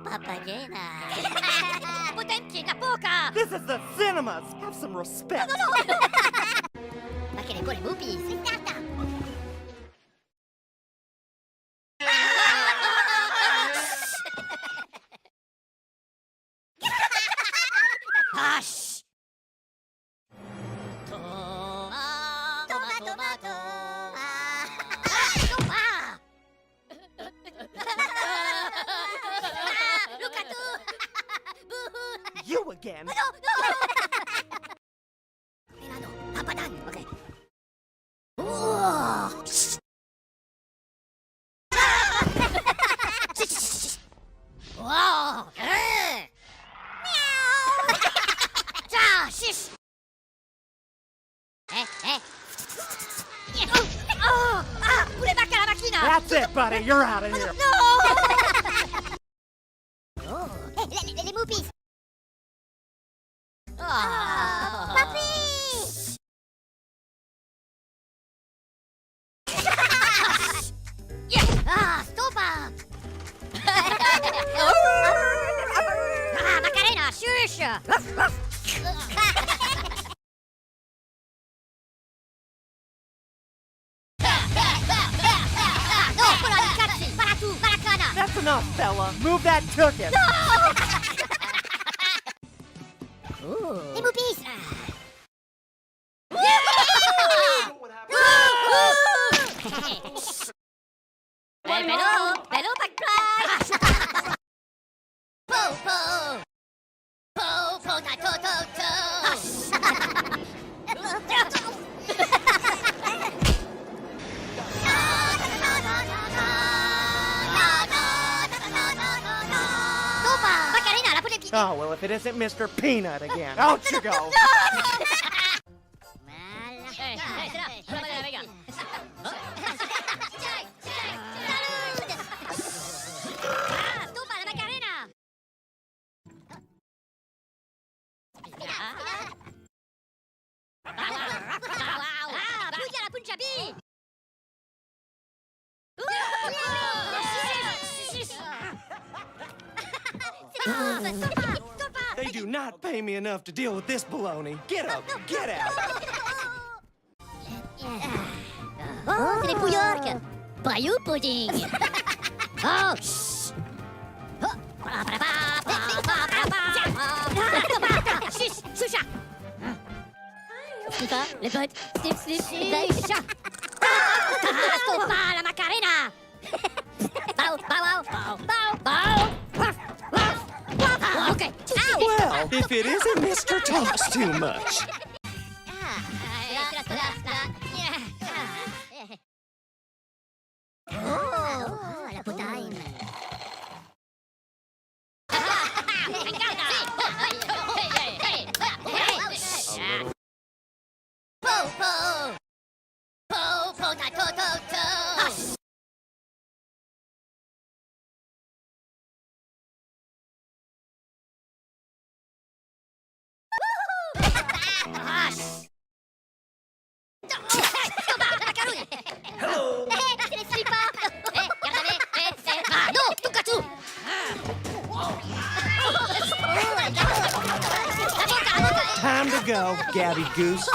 Papagena. Potenti na poca. This is the cinemas. Have some respect. Ma che le buone mupi. Signata. Hush. Tomato. Look at You again. No. Milano, Papadan. Okay. Wow. Meow. Shish. Pure bacca la macchina. That's it, buddy. You're out of here. No. Le mupis. Papi. Stoppa. Macarena, shush. That's enough, fella. Move that ticket. Les moupis. Bello, back prize. Oh, well, if it isn't Mr. Peanut again. Out you go. They do not pay me enough to deal with this baloney. Get up, get out. Oh, c'est les pouillards. Bayou pudding. Oh, shh. Choucha. Snifa, les potes. Snip, chat. Stoppa la Macarena. Bow. Okay. Well, if it isn't Mr. Talks Too Much. La potaine. Hello. Time to go, Gabby Goose.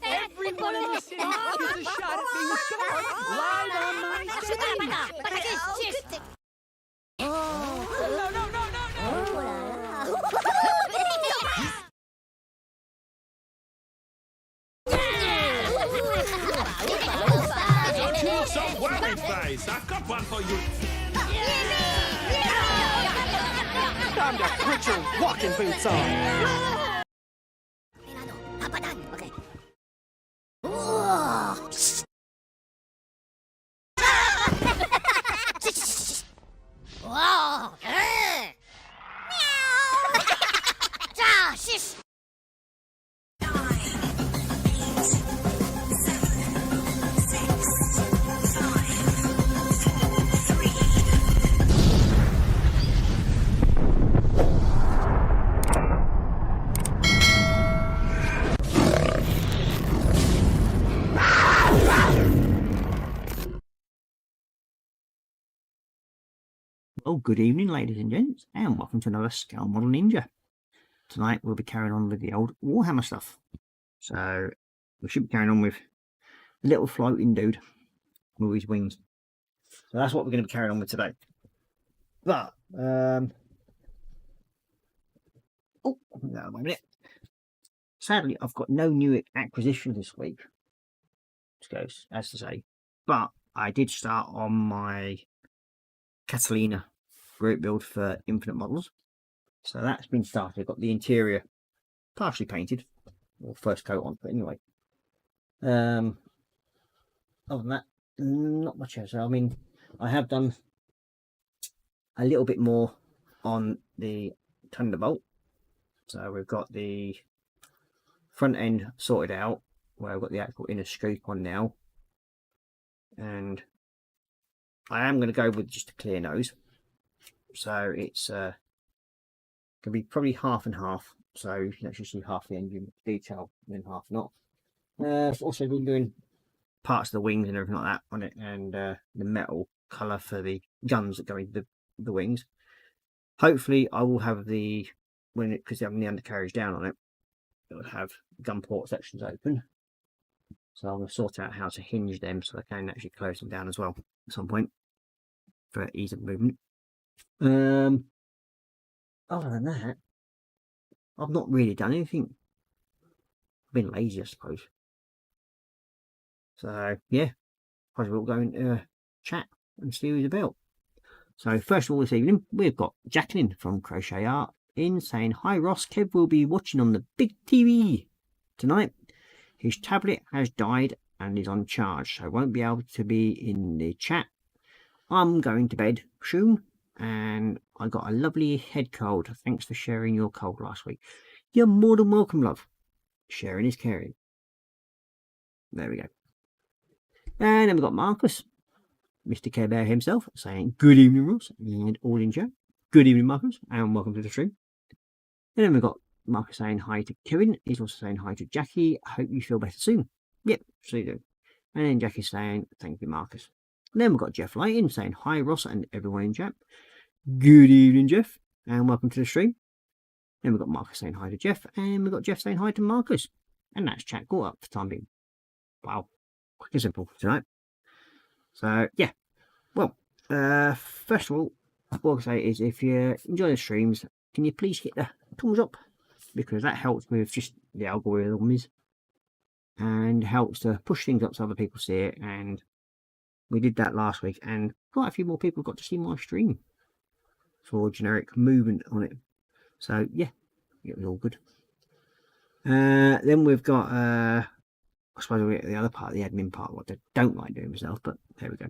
Everyone in the city gets a shot at being scarred live on my stage. No. Some whammy face. I've got one for you. Time to put your walking boots on. Milano, Papadan. Okay. Wow. Meow. Shish. Well, good evening, ladies and gents, and welcome to another Scale Model Ninja. Tonight we'll be carrying on with the old Warhammer stuff. So we should be carrying on with the little floating dude with his wings. So that's what we're going to be carrying on with today. But oh, no, wait a minute. Sadly, I've got no new acquisition this week, which goes as to say. But I did start on my Catalina group build for Infinite Models. So that's been started. Got the interior partially painted, or first coat on, but anyway. Other than that, not much else. I mean, I have done a little bit more on the Thunderbolt. So we've got the front end sorted out, where I've got the actual inner scoop on now, and I am going to go with just a clear nose. So it's going to be probably half and half. So you can actually see half the engine detail and then half not. I've also been doing parts of the wings and everything like that on it, and the metal colour for the guns that go into the wings. Hopefully I will have the, when it, because having the undercarriage down on it, it will have gun port sections open. So I'm going to sort out how to hinge them so I can actually close them down as well at some point for ease of movement. Other than that, I've not really done anything. I've been lazy, I suppose. So yeah, probably we'll go and chat and see who's about. So first of all this evening, we've got Jacqueline from Crochet Art in saying, "Hi Ross, Kev will be watching on the big TV tonight. His tablet has died and is on charge, so won't be able to be in the chat. I'm going to bed soon, and I got a lovely head cold. Thanks for sharing your cold last week." You're more than welcome, love. Sharing is caring. There we go. And then we've got Marcus, Mr. Care Bear himself, saying, "Good evening, Ross, and all in chat. Good evening, Marcus, and welcome to the stream." And then we've got Marcus saying hi to Kevin. He's also saying hi to Jackie. "I hope you feel better soon." Yep, so you do. And then Jackie's saying, "Thank you, Marcus." And then we've got Jeff Lighton saying, "Hi, Ross, and everyone in chat. Good evening, Jeff, and welcome to the stream." Then we've got Marcus saying hi to Jeff, and we've got Jeff saying hi to Marcus. And that's chat caught up for time being. Wow, quick and simple tonight. So, yeah. Well, first of all, what I say is, if you enjoy the streams, can you please hit the thumbs up? Because that helps with just the algorithms and helps to push things up so other people see it. And we did that last week, and quite a few more people got to see my stream for generic movement on it. So yeah, it was all good. Then we've got I suppose we're at the other part, the admin part, what I don't like doing myself, but there we go.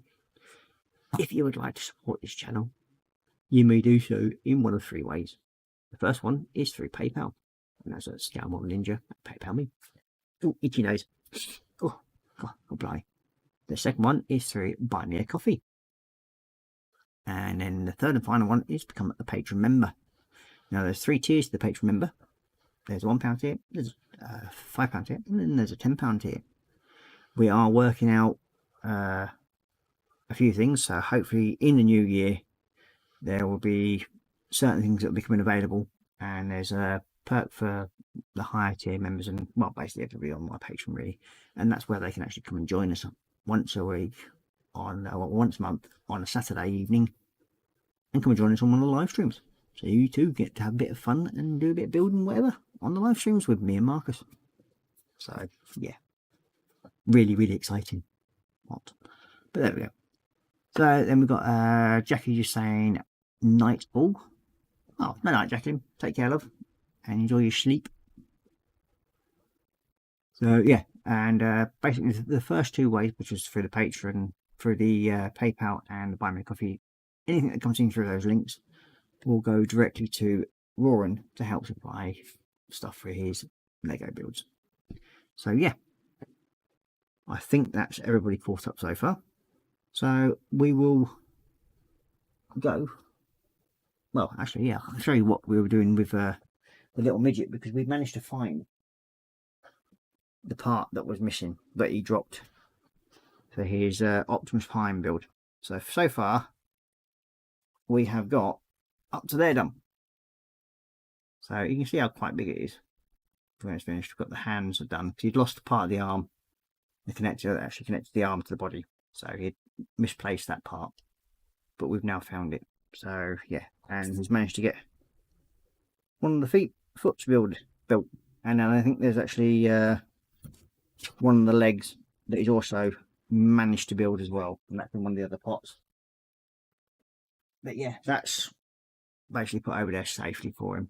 If you would like to support this channel, you may do so in one of three ways. The first one is through PayPal, and that's at Scale Model Ninja at PayPal me. Oh, itchy nose. Oh, God, blimey. The second one is through Buy Me a Coffee. And then the third and final one is become a patron member. Now there's 3 tiers to the patron member. There's a £1 tier, there's a £5 tier, and then there's a £10 tier. We are working out a few things, so hopefully in the new year there will be certain things that will be coming available, and there's a perk for the higher tier members, and well, basically everybody on my Patreon really, and that's where they can actually come and join us once a week on once a month on a Saturday evening, and come and join us on one of the live streams. So you too get to have a bit of fun and do a bit of building, whatever, on the live streams with me and Marcus. So yeah, really, really exciting. What? But there we go. So then we've got Jackie just saying night all. Oh, no night, Jackie. Take care, love, and enjoy your sleep. So yeah, and basically the first 2 ways, which is through the Patreon, through the PayPal and the Buy Me a Coffee, anything that comes in through those links will go directly to Roran to help supply stuff for his Lego builds. So yeah, I think that's everybody caught up so far. So we will go. Well, actually, yeah, I'll show you what we were doing with the little midget, because we've managed to find the part that was missing that he dropped for his Optimus Prime build. So far, we have got up to there done. So you can see how quite big it is. When it's finished, we've got the hands are done. So you'd lost part of the arm. The connector that actually connects the arm to the body. So he'd misplaced that part. But we've now found it. So yeah, and he's managed to get one of the foot built. And then I think there's actually one of the legs that he's also managed to build as well. And that's in one of the other pots. But yeah, that's basically put over there safely for him.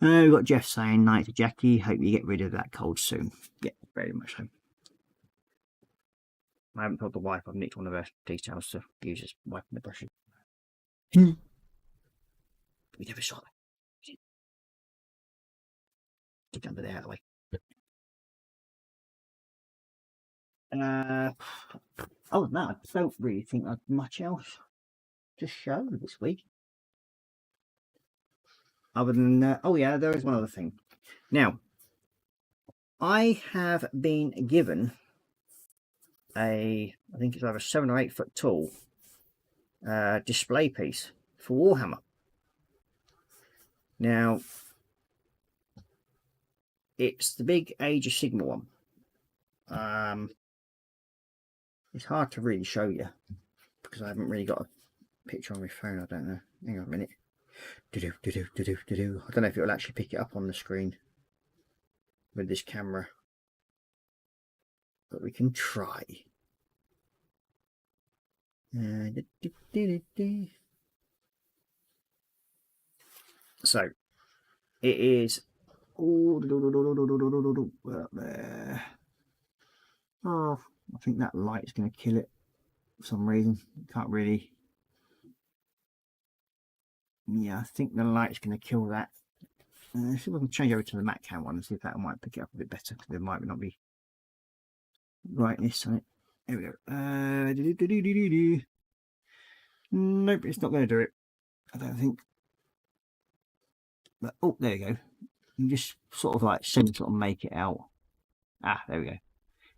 We've got Jeff saying, "Night to Jackie, hope you get rid of that cold soon." Yeah, very much so. I haven't told the wife I've nicked one of her details to use as wiping the brushing. We never saw that. Get under there out of the way. Oh no, I don't really think I've much else to show this week. Other than, oh yeah, there is one other thing. Now, I have been given I think it's either 7 or 8 foot tall display piece for Warhammer. Now, it's the big Age of Sigmar one. It's hard to really show you because I haven't really got a picture on my phone. I don't know. Hang on a minute. I don't know if it will actually pick it up on the screen with this camera, but we can try. So it is there. Oh, I think that light's going to kill it for some reason. Can't really. Yeah, I think the light's going to kill that. See if I can change over to the Mac cam one and see if that might pick it up a bit better, because there might not be brightness on it. There we go. Nope, it's not going to do it, I don't think. But oh, there you go. You just sort of like sort of make it out. Ah, there we go.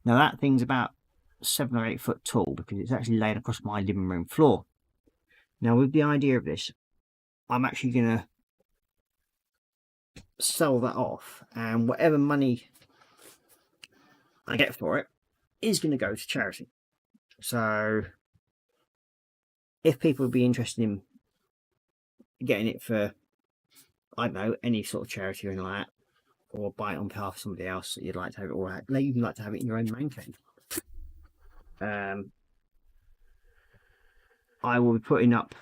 Now that thing's about 7 or 8 foot tall because it's actually laid across my living room floor. Now with the idea of this, I'm actually going to sell that off, and whatever money I get for it is going to go to charity. So if people would be interested in getting it for, I don't know, any sort of charity or anything like that, or buy it on behalf of somebody else that you'd like to have it, or you'd like to have it in your own man cave, I will be putting up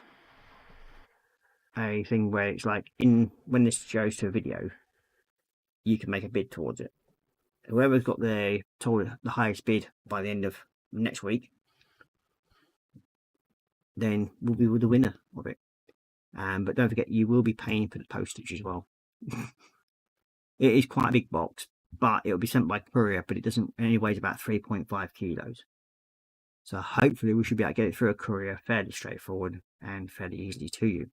a thing where it's like, when this goes to a video, you can make a bid towards it. Whoever's got the highest bid by the end of next week, then will be the winner of it. But don't forget, you will be paying for the postage as well. It is quite a big box, but it'll be sent by courier, but it only weighs about 3.5 kilos. So hopefully we should be able to get it through a courier fairly straightforward and fairly easily to you.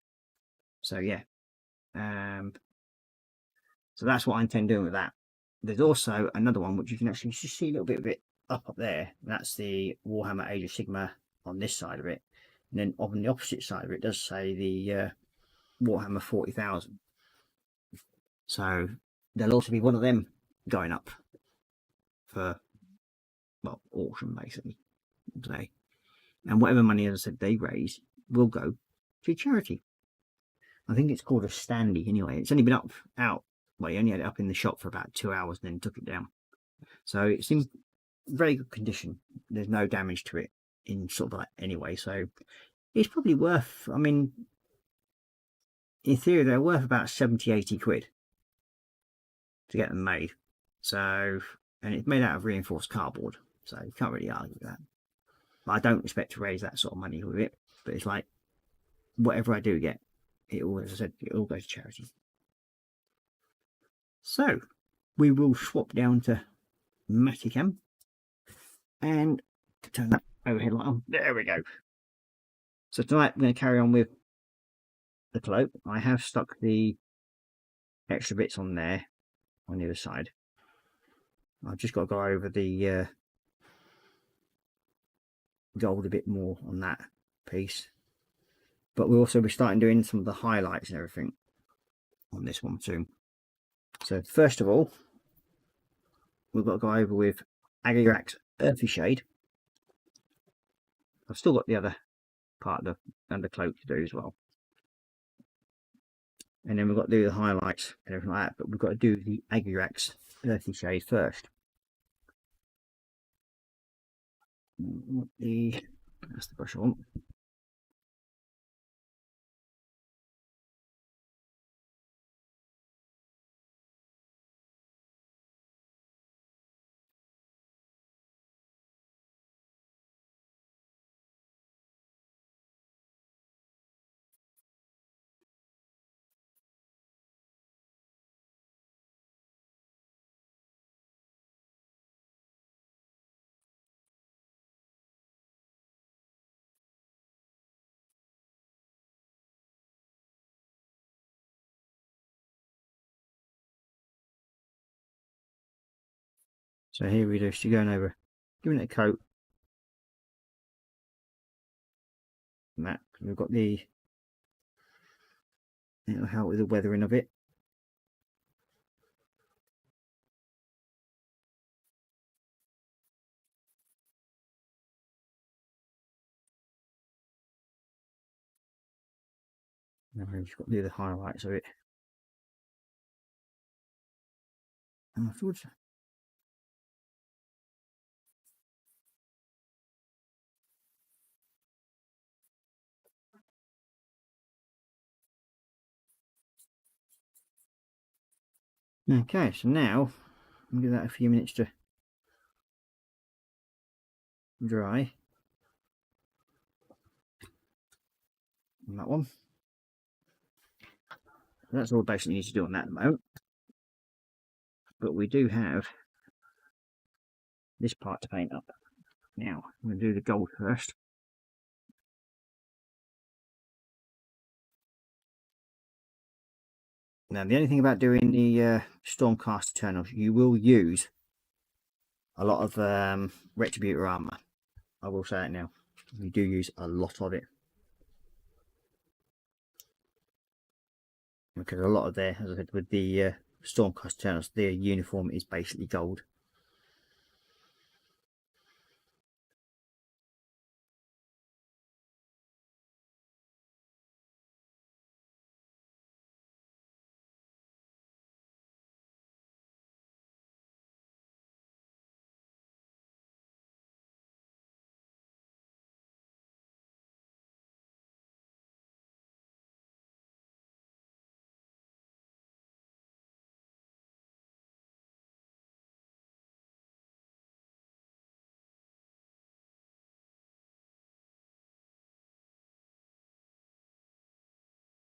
So yeah, so that's what I intend doing with that. There's also another one which you can actually just see a little bit of it up there. That's the Warhammer Age of Sigmar on this side of it, and then on the opposite side of it does say the Warhammer 40,000. So there'll also be one of them going up for, well, auction basically today, and whatever money, as I said, they raise will go to charity. I think it's called a standee anyway. It's only been out. Well, he only had it up in the shop for about 2 hours and then took it down. So it's in very good condition. There's no damage to it in sort of like anyway. So it's probably worth, I mean, in theory, they're worth about 70, 80 quid to get them made. So, and it's made out of reinforced cardboard. So you can't really argue with that. But I don't expect to raise that sort of money with it. But it's like, whatever I do get, it all, as I said, it all goes to charity. So we will swap down to Maticam and turn that overhead light on. There we go. So tonight we're going to carry on with the cloak. I have stuck the extra bits on there on the other side. I've just got to go over the gold a bit more on that piece. but we'll also be starting doing some of the highlights and everything on this one too. So first of all, we've got to go over with Agirak's Earthy Shade. I've still got the other part of the undercloak to do as well. And then we've got to do the highlights and everything like that, but we've got to do the Agirak's Earthy Shade first. That's the brush I want. So here we do, just going over, giving it a coat. And that, we've got the, it'll help with the weathering of it. Now we've just got to do the highlights of it afterwards. Okay, so now I'll give that a few minutes to dry on that one. That's all basically need to do on that at the moment. But we do have this part to paint up. Now, I'm going to do the gold first. Now, the only thing about doing the Stormcast Eternals, you will use a lot of Retributor armor. I will say it now. You do use a lot of it. Because a lot of their, as I said, with the Stormcast Eternals, their uniform is basically gold.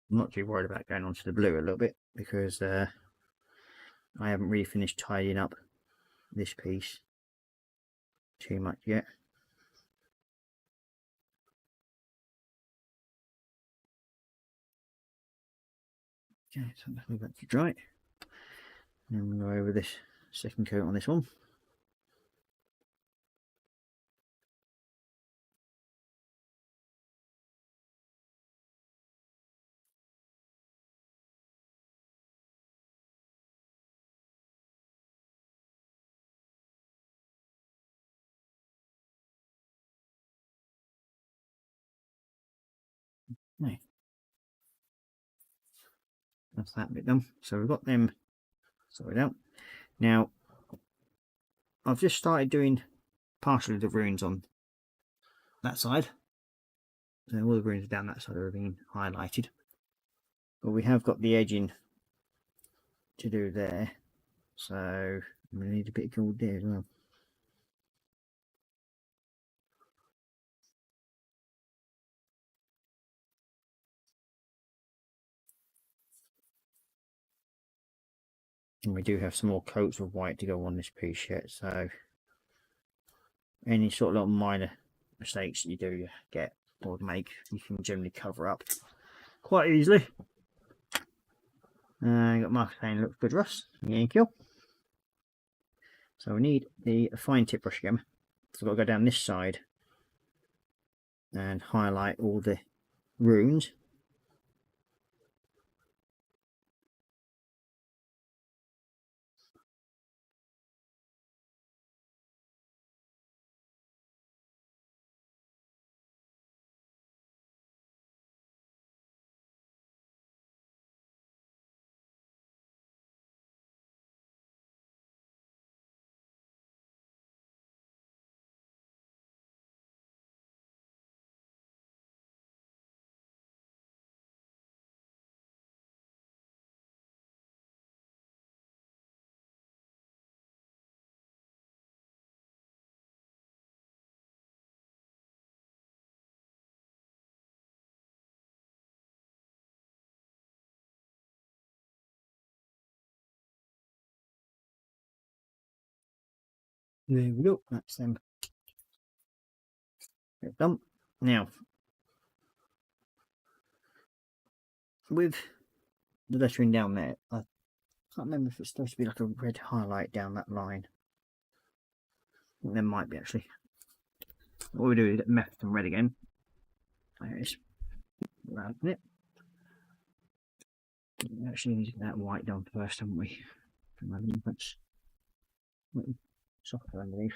I'm not too worried about going on to the blue a little bit because I haven't really finished tidying up this piece too much yet. Okay, so let's leave that to dry. And we'll go over this second coat on this one. Right. That's that bit done. So we've got them sorted out. Now, I've just started doing partially the runes on that side. So all the runes down that side are being highlighted. But we have got the edging to do there. So we need a bit of gold there as well. And we do have some more coats of white to go on this piece yet, so any sort of little minor mistakes that you do get or make, you can generally cover up quite easily. Got Mark saying looks good, Russ. Thank you. So we need the fine tip brush again. So I've got to go down this side and highlight all the runes. There we go. That's them. They're done. Now, with the lettering down there, I can't remember if it's supposed to be like a red highlight down that line. I think there might be actually. What we do is meth and red again. There it is. Around it. We actually need that white done first, haven't we? That's softer underneath.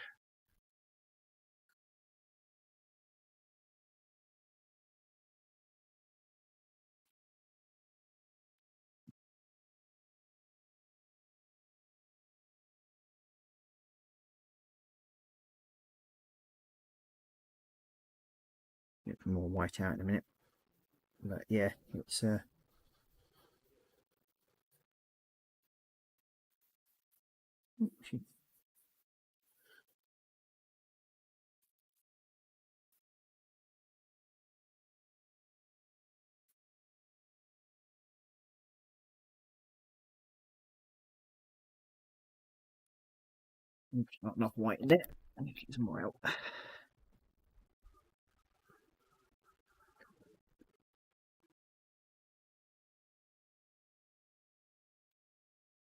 Get some more white out in a minute. But yeah, it's not enough white in it. I need to get some more out.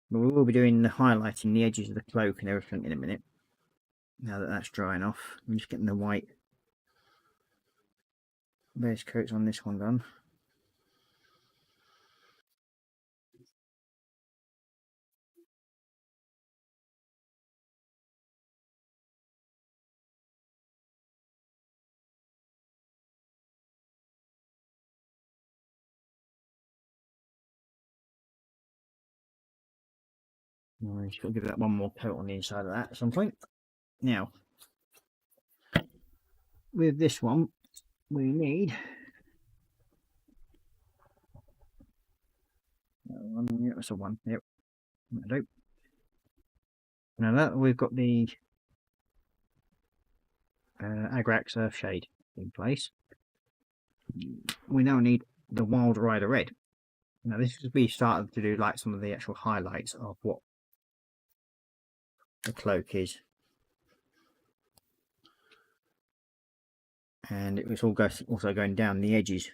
But we will be doing the highlighting the edges of the cloak and everything in a minute. Now that that's drying off, I'm just getting the white base coats on this one done. I'm just going to give that one more coat on the inside of that at some point. Now, with this one, we need that's a one. Yep, that'll do. Now that we've got the Agrax Earthshade in place, we now need the Wild Rider Red. Now this is we started to do like some of the actual highlights of what the cloak is, and it was all also going down the edges.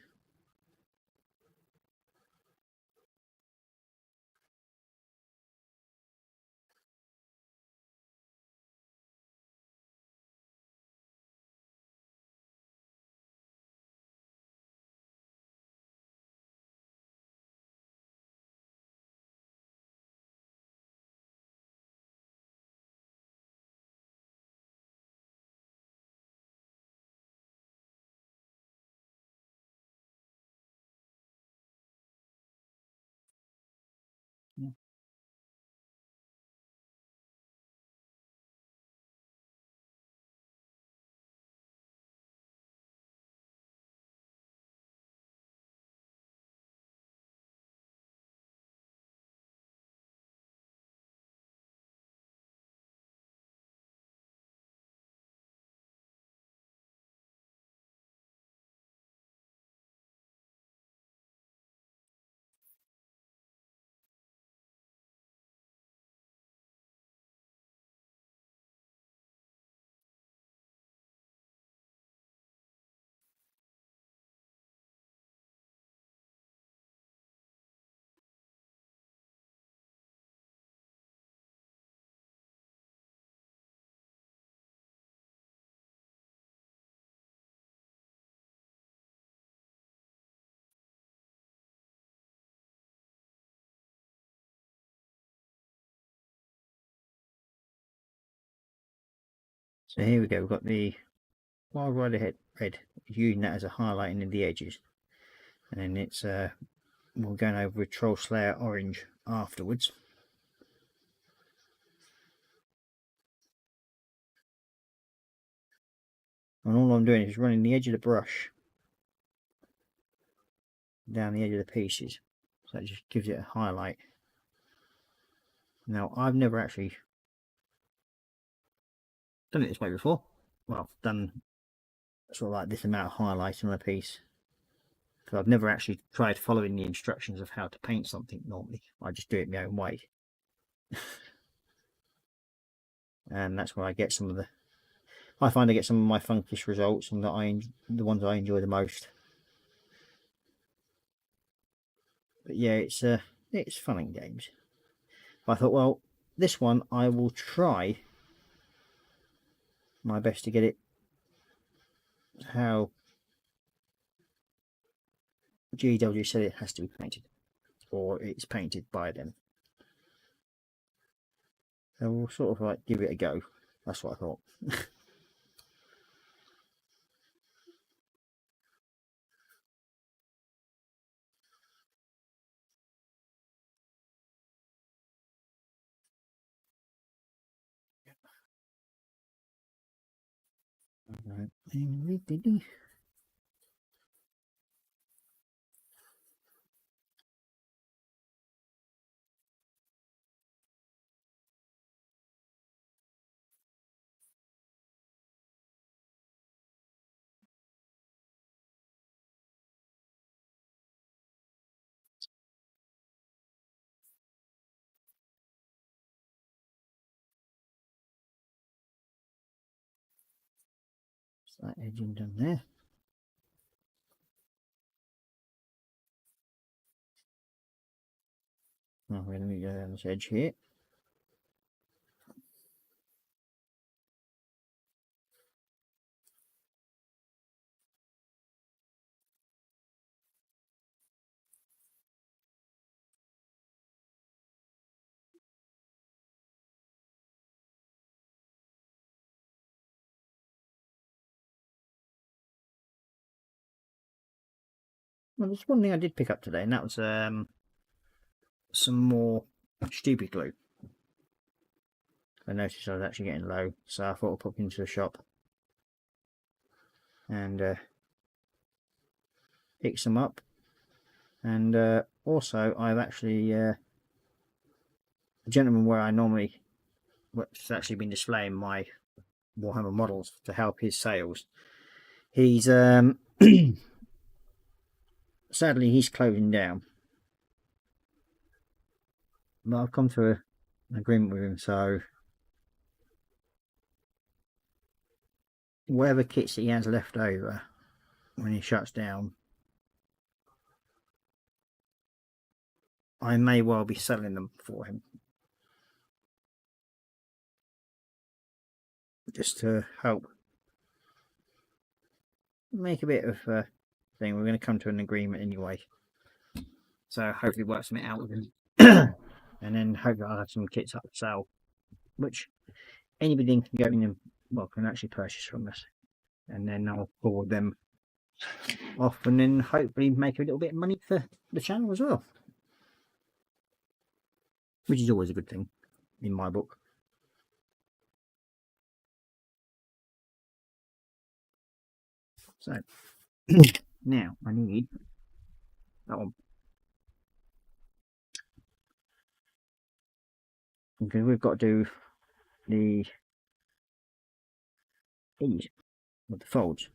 Yeah. So here we go, we've got the Wild Rider red, using that as a highlighting in the edges, and then it's we're going over with Troll Slayer orange afterwards. And all I'm doing is running the edge of the brush down the edge of the pieces, so it just gives it a highlight. Now I've never actually done it this way before. Well, I've done sort of like this amount of highlighting on a piece, because I've never actually tried following the instructions of how to paint something normally. I just do it my own way. And that's where I get some of the, I find I get some of my funkiest results, and the ones I enjoy the most. But yeah, it's fun and games. But I thought, well, this one I will try my best to get it how GW said it has to be painted, or it's painted by them. So we'll sort of like give it a go. That's what I thought. Right. That edging done there. Now we're going to go down this edge here. Well, there's one thing I did pick up today, and that was some more stupid glue. I noticed I was actually getting low, so I thought I'd pop into the shop and pick some up. And also, I've actually the gentleman where I normally, what's actually been displaying my Warhammer models to help his sales, he's sadly he's closing down, but I've come to an agreement with him, so whatever kits that he has left over when he shuts down, I may well be selling them for him, just to help make a bit of a thing. We're going to come to an agreement anyway, so hopefully work something out with him. And then hopefully I'll have some kits up for sale, which anybody can go in and, well, can actually purchase from us, and then I'll forward them off, and then hopefully make a little bit of money for the channel as well, which is always a good thing in my book. So now I need that one, because we've got to do the ease with the folds.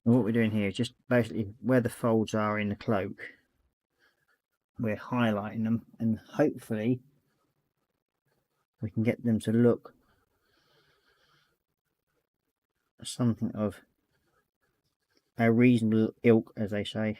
And what we're doing here is just basically where the folds are in the cloak, we're highlighting them, and hopefully we can get them to look something of a reasonable ilk, as they say.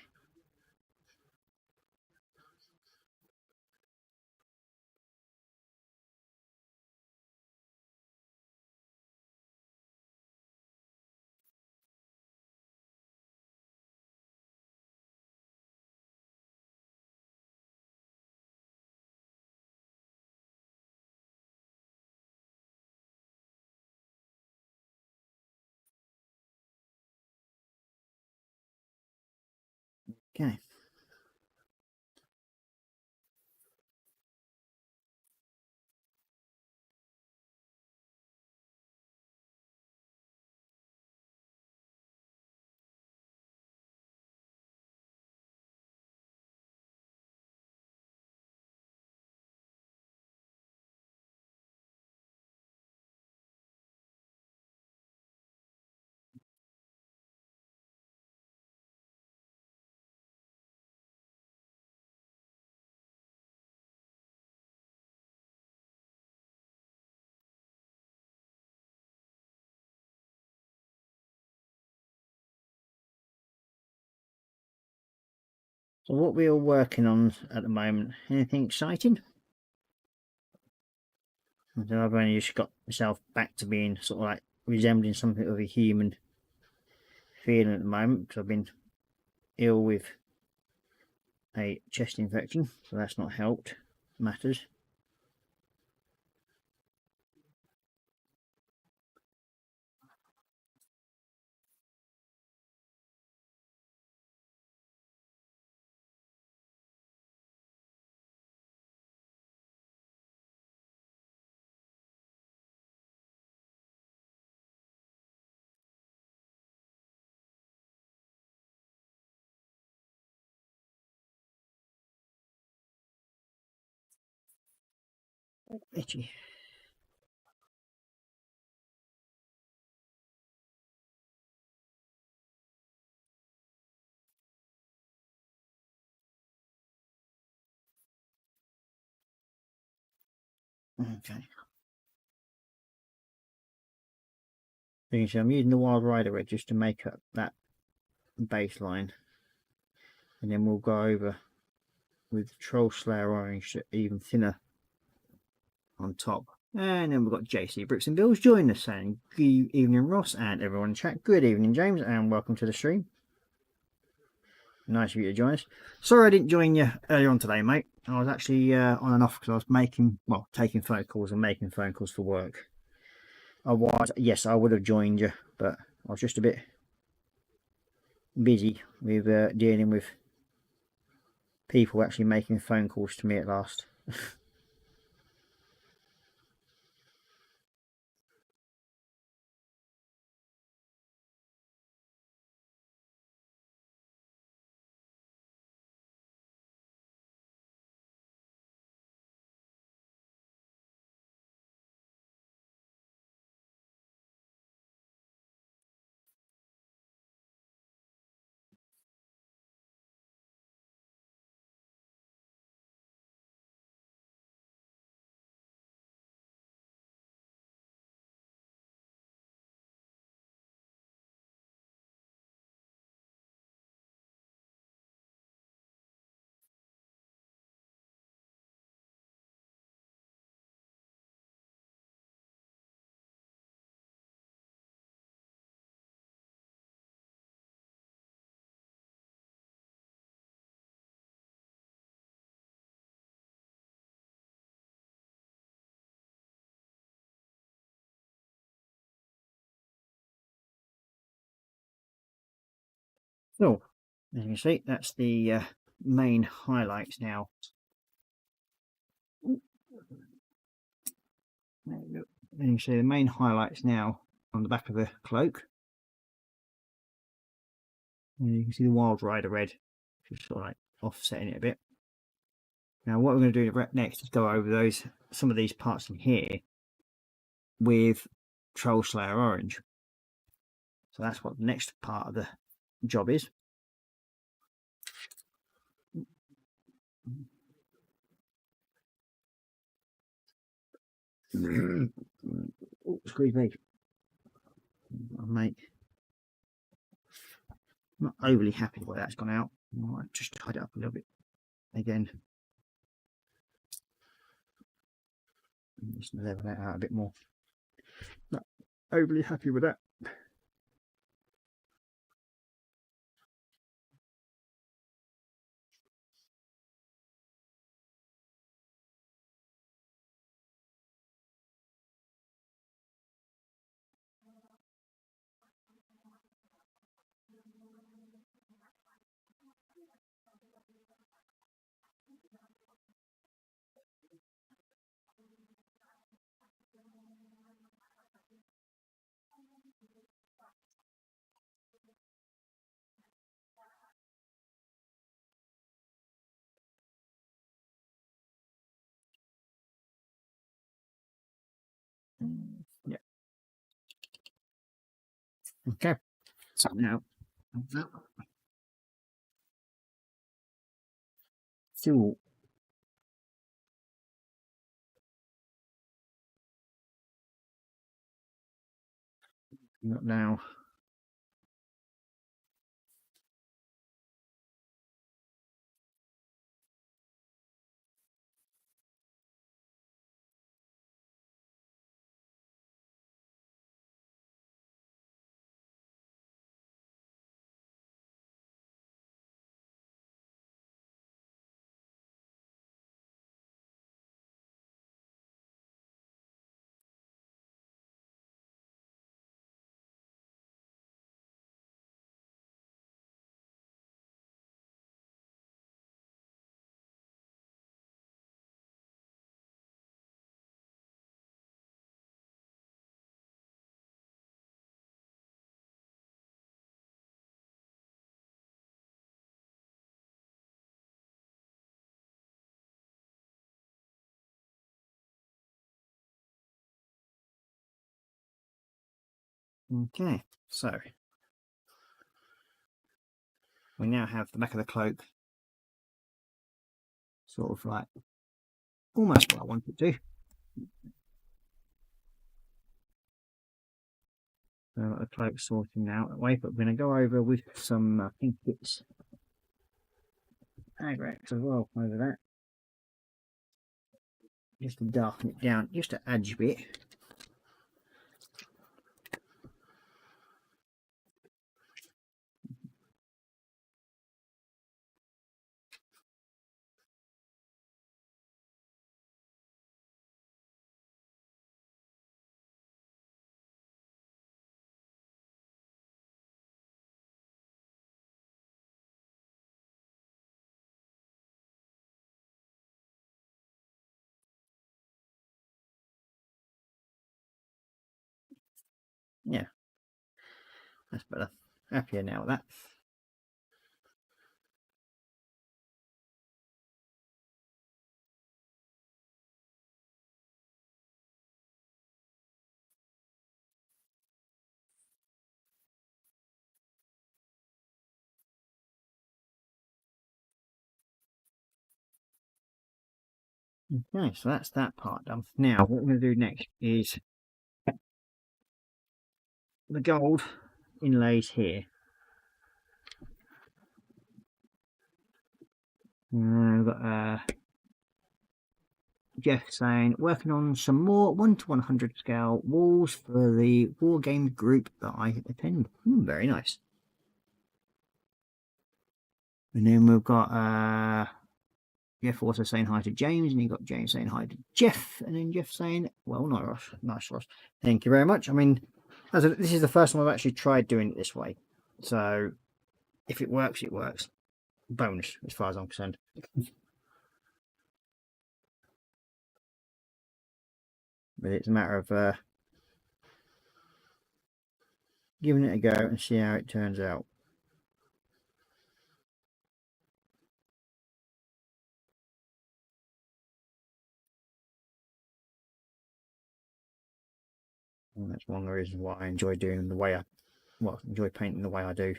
Okay. So what we're working on at the moment, anything exciting? I've only just got myself back to being sort of like resembling something of a human feeling at the moment, because I've been ill with a chest infection, so that's not helped matters. Itchy. Okay. So you can see I'm using the Wild Rider red just to make up that baseline, and then we'll go over with Troll Slayer orange, even thinner on top. And then we've got JC Bricks and Bills joining us, saying good evening Ross and everyone in chat. Good evening James, and welcome to the stream. Nice of you to join us. Sorry I didn't join you earlier on today, mate. I was actually on and off because I was taking phone calls and making phone calls for work. Otherwise, yes, I would have joined you, but I was just a bit busy with dealing with people actually making phone calls to me at last. So, as you can see, that's the main highlights now. And you can see the main highlights now on the back of the cloak. And you can see the Wild Rider red, just sort of like offsetting it a bit. Now, what we're going to do next is go over some of these parts in here with Troll Slayer orange. So that's what the next part of the job is. Oh, excuse me. Mate, I'm not overly happy the way that's gone out. I might just tied it up a little bit again. Just level that out a bit more. Not overly happy with that. Yeah. Okay. So now, still now. Okay, so we now have the back of the cloak sort of like almost what I want it to. So the cloak sorting now away, but we're going to go over with some, I think it's Agrax as well over that. Just to darken it down, just a edge bit. Yeah, that's better. Happier now with that. Okay, so that's that part done. Now, what we're going to do next is the gold inlays here. We've got Jeff saying, working on some more 1 to 100 scale walls for the war game group that I attend. Very nice. And then we've got Jeff also saying hi to James, and you've got James saying hi to Jeff, and then Jeff saying, well, nice, Ross. Thank you very much. I mean, this is the first time I've actually tried doing it this way. So if it works, it works. Bonus, as far as I'm concerned. But it's a matter of giving it a go and see how it turns out. And that's one of the reasons why I enjoy doing the way enjoy painting the way I do.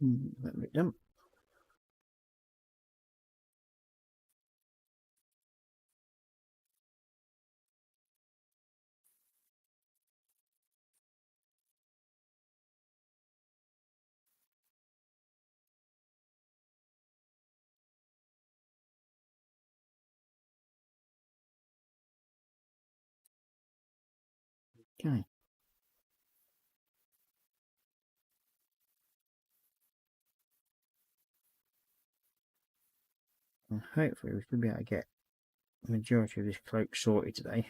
That bit done. Okay. And hopefully we should be able to get the majority of this cloak sorted today.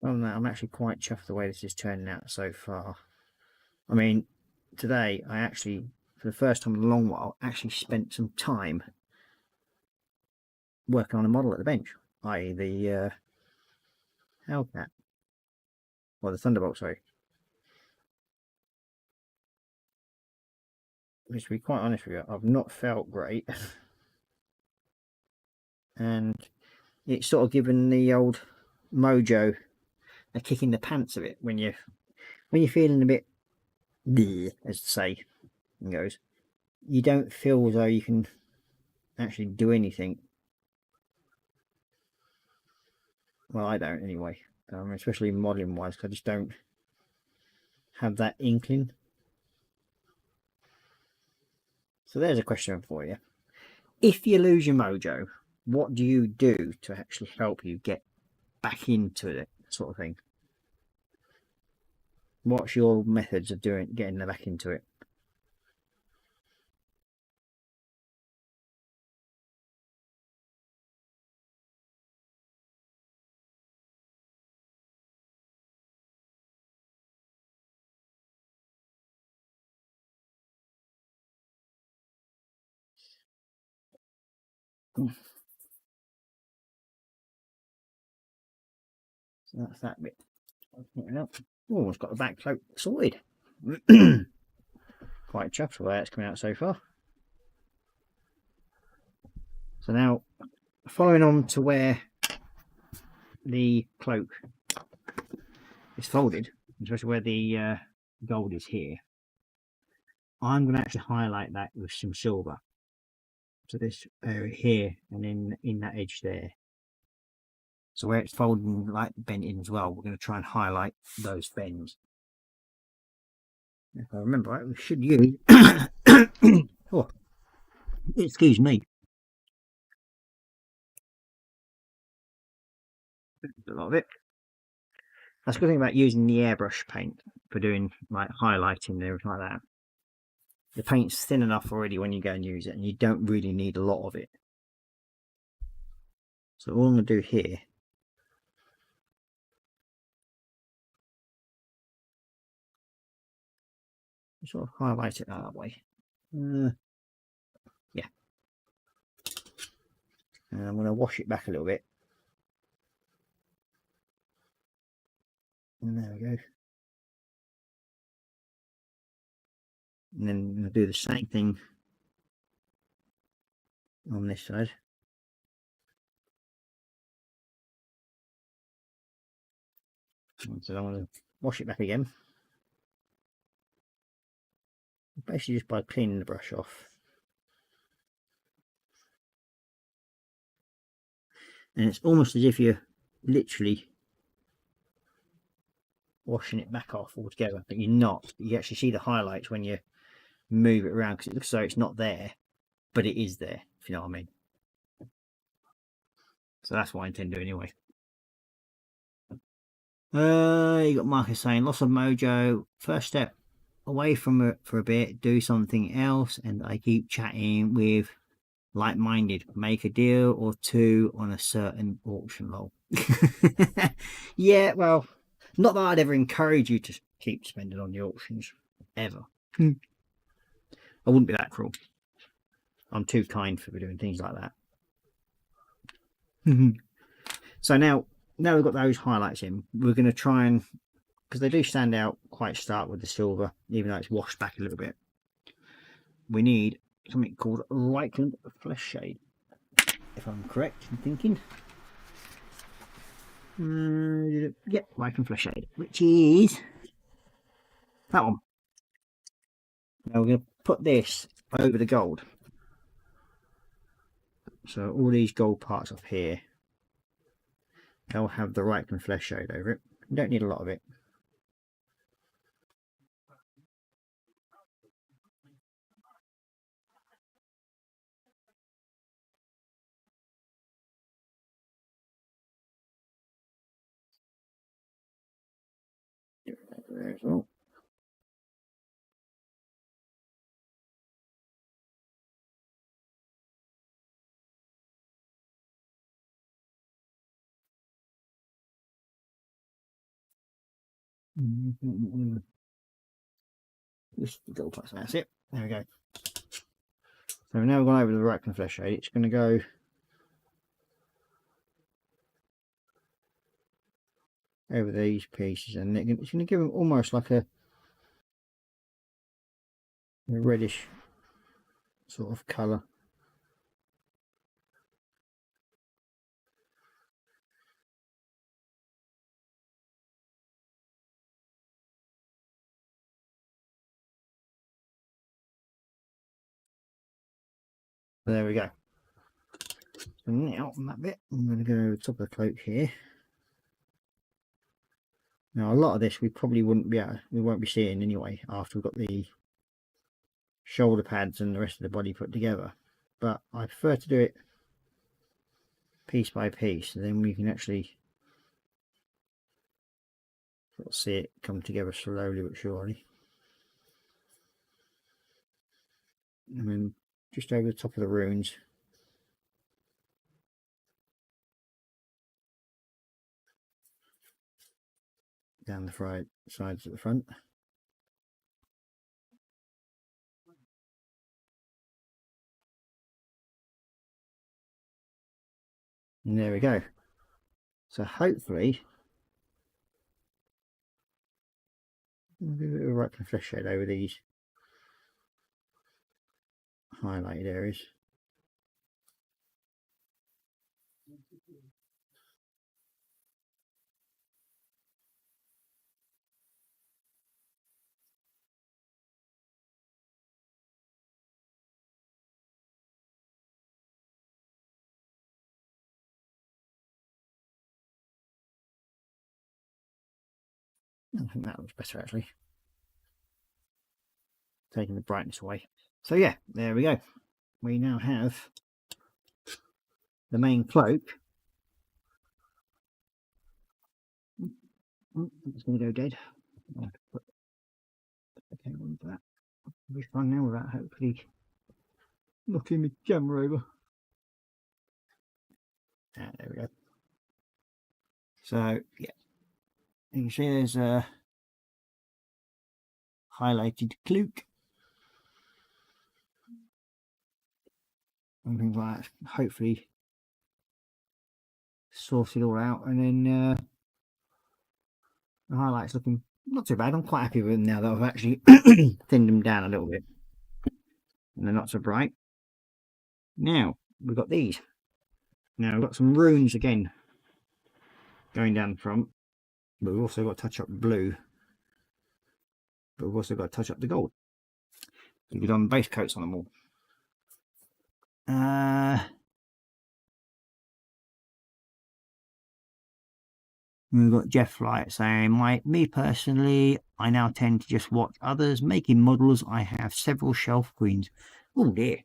Other than that, I'm actually quite chuffed the way this is turning out so far. I mean, today I actually, for the first time in a long while, actually spent some time working on a model at the bench, i.e. the Hellcat, or the Thunderbolt, sorry. Which, to be quite honest with you, I've not felt great. And it's sort of given the old mojo a kick in the pants a bit when you're feeling a bit bleh, as to say, and goes. You don't feel as though you can actually do anything. Well, I don't anyway. Especially modelling wise, because I just don't have that inkling. So there's a question for you. If you lose your mojo, what do you do to actually help you get back into it, sort of thing? What's your methods of getting back into it? So that's that bit. Oh, it's got the back cloak sorted. Quite chuffed with the way it's coming out so far. So now, following on to where the cloak is folded, especially where the gold is here, I'm going to actually highlight that with some silver. So this area here, and then in that edge there. So where it's folding like bent in as well, we're going to try and highlight those bends. If I remember right, we should use oh, excuse me. A lot of it. That's the good thing about using the airbrush paint for doing like highlighting and everything like that. The paint's thin enough already when you go and use it, and you don't really need a lot of it. So all I'm going to do here is sort of highlight it that way. Yeah. And I'm going to wash it back a little bit. And there we go. And then I'm going to do the same thing on this side. So I'm going to wash it back again. Basically just by cleaning the brush off. And it's almost as if you're literally washing it back off altogether, but you're not. You actually see the highlights when you move it around, because it looks as though it's not there, but it is there, if you know what I mean. So that's what I intend to do anyway. You got Marcus saying, loss of mojo, first step away from it for a bit, do something else, and I keep chatting with like-minded, make a deal or two on a certain auction lol. Yeah, well, not that I'd ever encourage you to keep spending on the auctions, ever. I wouldn't be that cruel. I'm too kind for doing things like that. So now we've got those highlights in, we're going to try and, because they do stand out quite stark with the silver, even though it's washed back a little bit, we need something called Reichland Flesh Shade, if I'm correct in thinking. Yep, Reichland Flesh Shade, which is that one. Now we're going to put this over the gold. So all these gold parts up here, they'll have the Reichland Flesh Shade over it. You don't need a lot of it. There as well. Just the gold parts, that's it. There we go. So now we've gone over the Reichland Flesh Shade. It's going to go over these pieces, and it's going to give them almost like a reddish sort of colour. There we go. So now on that bit, I'm going to go over the top of the cloak here. Now a lot of this we probably won't be seeing anyway after we've got the shoulder pads and the rest of the body put together. But I prefer to do it piece by piece, so then we can actually sort of see it come together slowly but surely. And then just over the top of the runes, down the sides at the front. And there we go. So hopefully we'll do a bit of Reichland Flesh Shade over these highlighted areas. I think that looks better actually, taking the brightness away. So yeah, there we go. We now have the main cloak. It's going to go dead. Okay, on for that. It'll be fun now without hopefully knocking the camera over. Ah, there we go. So yeah, you can see there's a highlighted cloak and things like that. Hopefully sort it all out, and then the highlights looking not too bad. I'm quite happy with them now that I've actually thinned them down a little bit and they're not so bright. Now we've got these. Now we've got some runes again going down the front, but we've also got to touch up blue, but we've also got to touch up the gold. So we've done base coats on them all. We've got Jeff Light saying, me personally, I now tend to just watch others making models. I have several shelf queens. Oh dear.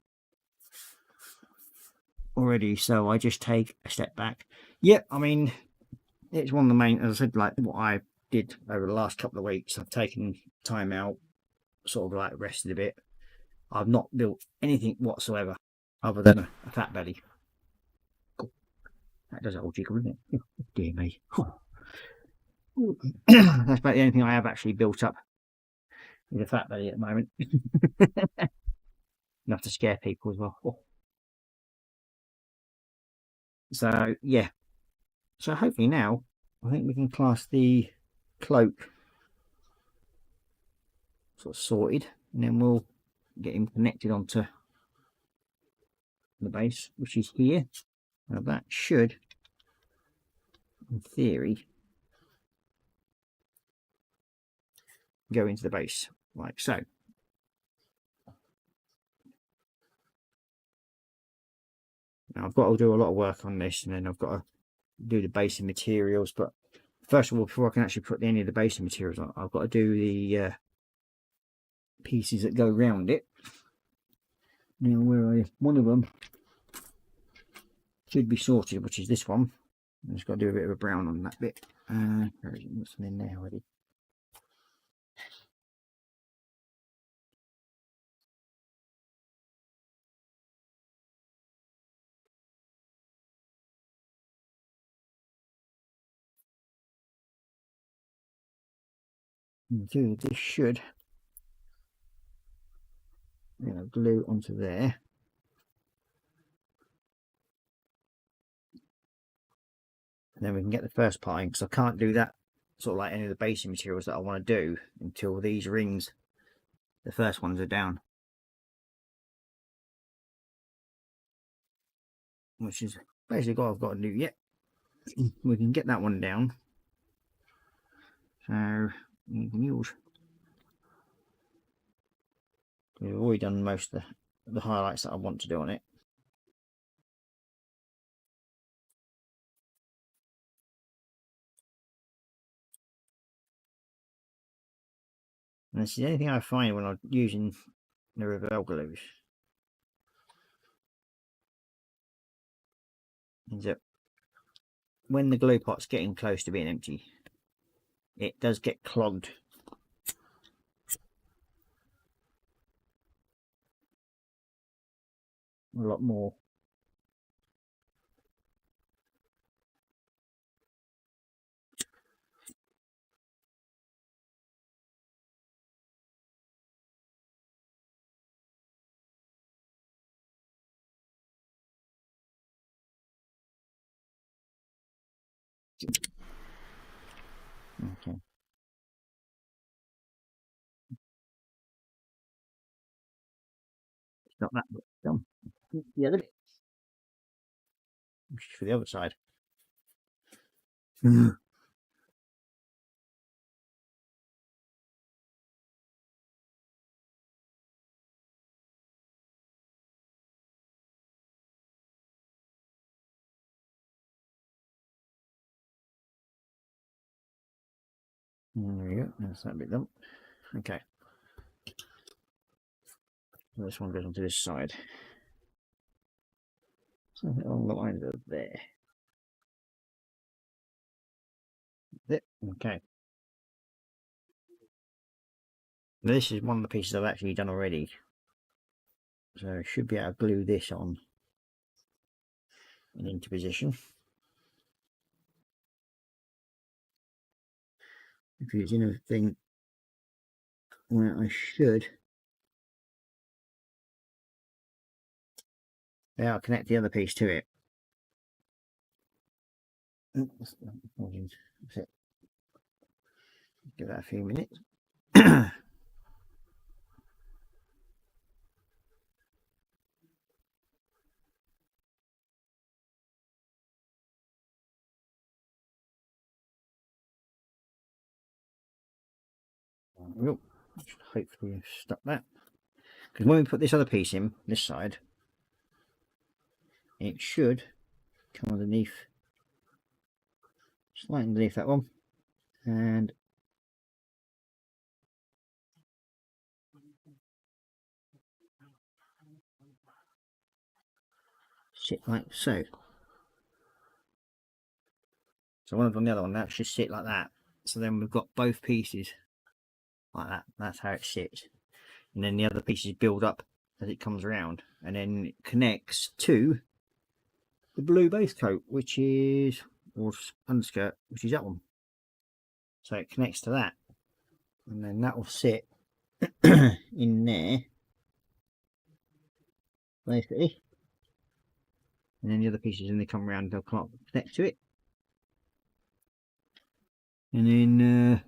Already, so I just take a step back. Yep, I mean, it's one of the main, as I said, like what I did over the last couple of weeks. I've taken time out, sort of like rested a bit. I've not built anything whatsoever other than a fat belly. Cool. That does it all jiggle, isn't it? Oh, dear me. That's about the only thing I have actually built up with a fat belly at the moment. Enough to scare people as well. Oh. So yeah, so hopefully now I think we can class the cloak sort of sorted, and then we'll get him connected onto the base, which is here. Now that should, in theory, go into the base like so. Now I've got to do a lot of work on this, and then I've got to do the base and materials. But first of all, before I can actually put any of the base and materials on, I've got to do the pieces that go around it. Now, one of them should be sorted, which is this one. I've just got to do a bit of a brown on that bit. There is nothing in there already. This should glue onto there. And then we can get the first part in, because I can't do that sort of like any of the basic materials that I want to do until these rings, the first ones, are down. Which is basically what I've got to do yet. We can get that one down. So we can use. We've already done most of the highlights that I want to do on it. And this is the only thing I find when I'm using the Revell glues, is that when the glue pot's getting close to being empty, it does get clogged. A lot more. Okay. Not that bit done. The other bit. For the other side. There we go, that's that bit done. Okay. So this one goes onto this side. Something along the lines of there. Okay. This is one of the pieces I've actually done already. So I should be able to glue this on and into position. If it's in a thing where I should I'll connect the other piece to it. That's it. Give that a few minutes. Nope. Hopefully you've stuck that. Because when we put this other piece in, this side, it should come underneath, slightly underneath that one, and sit like so. So one on the other one, that should sit like that. So then we've got both pieces like that. That's how it sits. And then the other pieces build up as it comes around, and then it connects to the blue base coat, which is, or underskirt, which is that one. So it connects to that, and then that will sit in there basically, and then the other pieces, and they come around, they'll connect to it. And then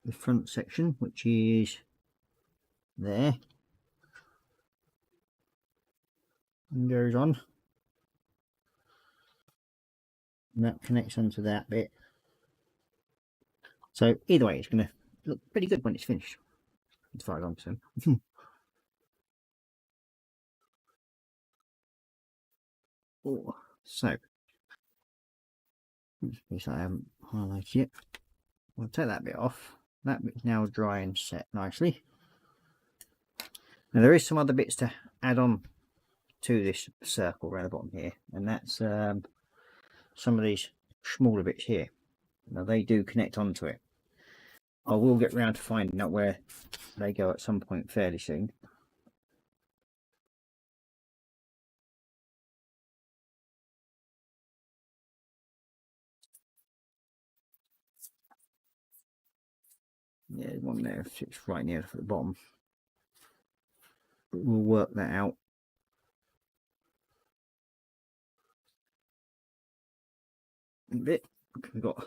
the front section, which is there, and goes on. And that connects onto that bit. So either way, it's going to look pretty good when it's finished, as far as I'm concerned. Oh, so, which I haven't highlighted yet. We'll take that bit off. That bit's now dry and set nicely. Now there is some other bits to add on to this circle around the bottom here, and that's some of these smaller bits here. Now they do connect onto it. I will get round to finding out where they go at some point fairly soon. Yeah, there's one there, it's right near the bottom. But we'll work that out. A bit. We've got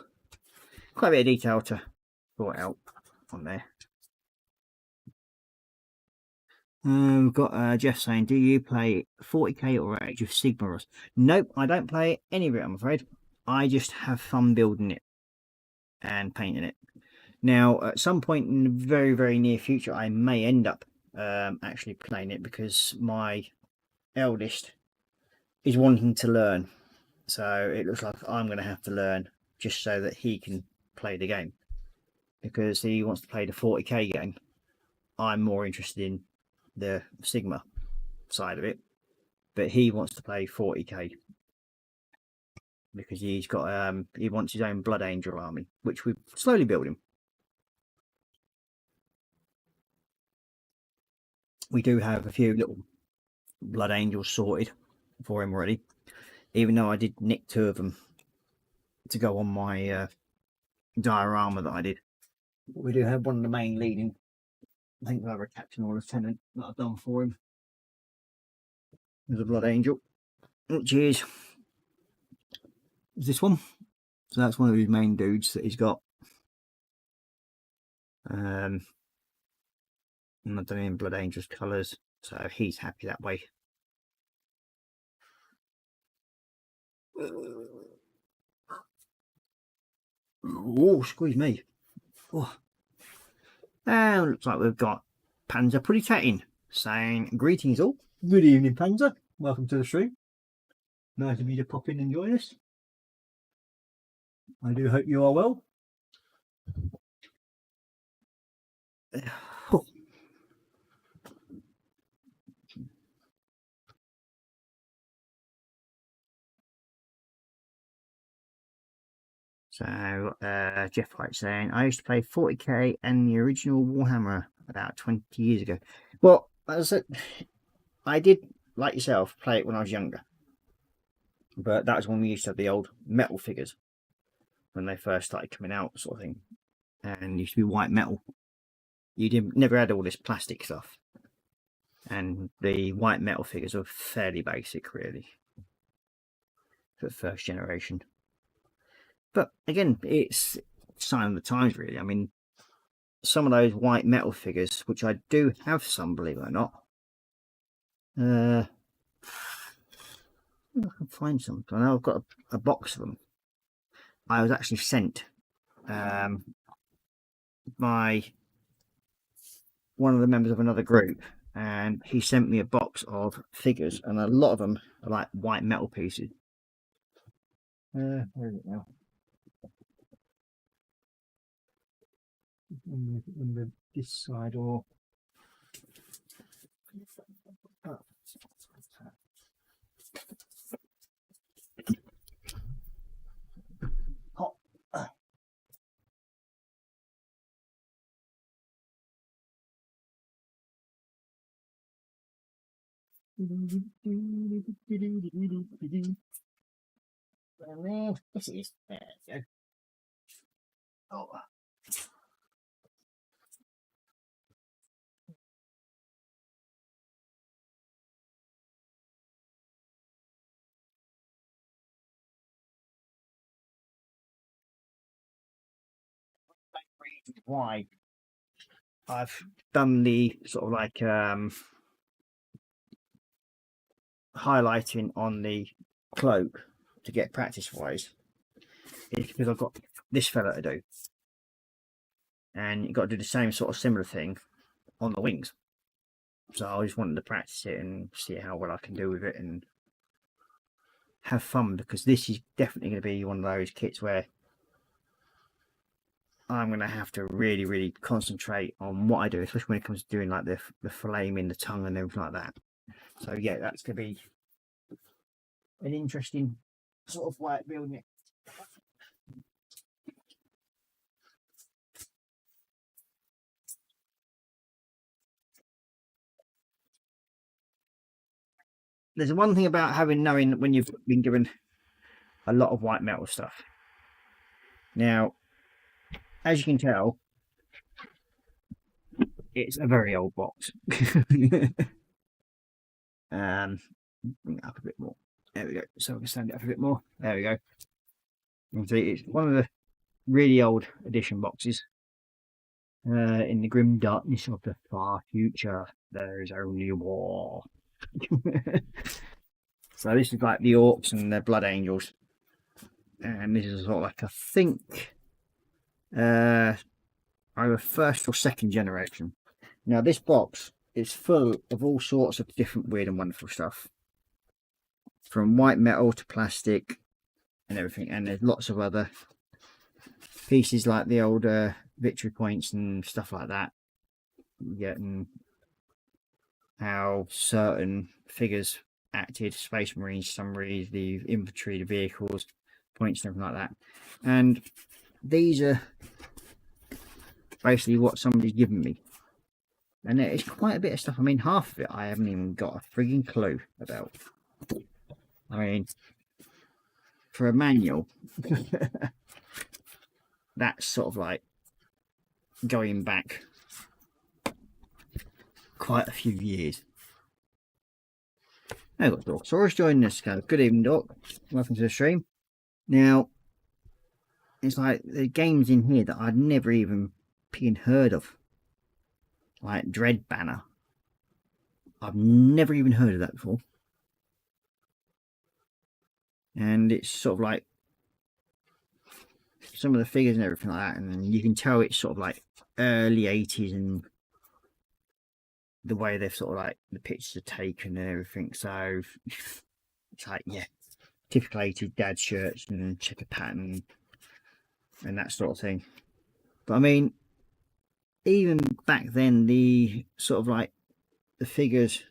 quite a bit of detail to sort out on there. We've got Jeff saying, do you play 40k or Age of Sigmar? Nope, I don't play any of it, I'm afraid. I just have fun building it and painting it. Now, at some point in the very, very near future, I may end up actually playing it, because my eldest is wanting to learn. So it looks like I'm going to have to learn just so that he can play the game, because he wants to play the 40k game. I'm more interested in the Sigma side of it, but he wants to play 40k because he's got he wants his own Blood Angel army, which we're slowly building. We do have a few little Blood Angels sorted for him already, even though I did nick 2 of them to go on my diorama that I did. But we do have one of the main leading, I think either a captain or a lieutenant, that I've done for him. There's a Blood Angel, which is this one. So that's one of his main dudes that he's got. And I've done it in Blood Angel's colours, so he's happy that way. Oh, squeeze me. Oh. And looks like we've got Panzer Putitatin saying, greetings all. Good evening, Panzer. Welcome to the stream. Nice of you to pop in and join us. I do hope you are well. Oh. So, Jeff White saying, I used to play 40k and the original Warhammer about 20 years ago. Well, as I said, I did, like yourself, play it when I was younger. But that was when we used to have the old metal figures, when they first started coming out, sort of thing. And used to be white metal. You never had all this plastic stuff. And the white metal figures were fairly basic, really, for the first generation. But again, it's a sign of the times, really. I mean, some of those white metal figures, which I do have some, believe it or not. I can find some. I know I've got a box of them. I was actually sent by one of the members of another group, and he sent me a box of figures, and a lot of them are like white metal pieces. Where is it now? On this side, or hot. This is there. Oh. Why I've done the sort of like highlighting on the cloak to get practice wise is because I've got this fella to do, and you've got to do the same sort of similar thing on the wings. So I just wanted to practice it and see how well I can do with it and have fun, because this is definitely going to be one of those kits where I'm going to have to really concentrate on what I do, especially when it comes to doing like the flaming, the tongue and everything like that. So yeah, that's going to be an interesting sort of way of building it. There's one thing about knowing when you've been given a lot of white metal stuff. Now, as you can tell, it's a very old box. Bring it up a bit more. There we go. So I can stand it up a bit more. There we go. You can see it's one of the really old edition boxes. In the grim darkness of the far future, there is only war. So this is like the orcs and the blood angels, and this is sort of like, I think, either first or second generation. Now this box is full of all sorts of different weird and wonderful stuff, from white metal to plastic and everything, and there's lots of other pieces like the old victory points and stuff like that. Getting how certain figures acted, Space Marines, submarines, the infantry, the vehicles, points and everything like that. And these are basically what somebody's given me, and it's quite a bit of stuff. I mean, half of it I haven't even got a frigging clue about. I mean, for a manual, that's sort of like going back quite a few years. I've got Dorksaurus joining us. Good evening, Dork. Welcome to the stream. Now, it's like the games in here that I'd never even been heard of, like Dread Banner. I've never even heard of that before, and it's sort of like some of the figures and everything like that, and you can tell it's sort of like early 80s and the way they've sort of like the pictures are taken and everything. So it's like, yeah, typical 80s dad shirts and checker pattern and that sort of thing. But I mean, even back then, the sort of like the figures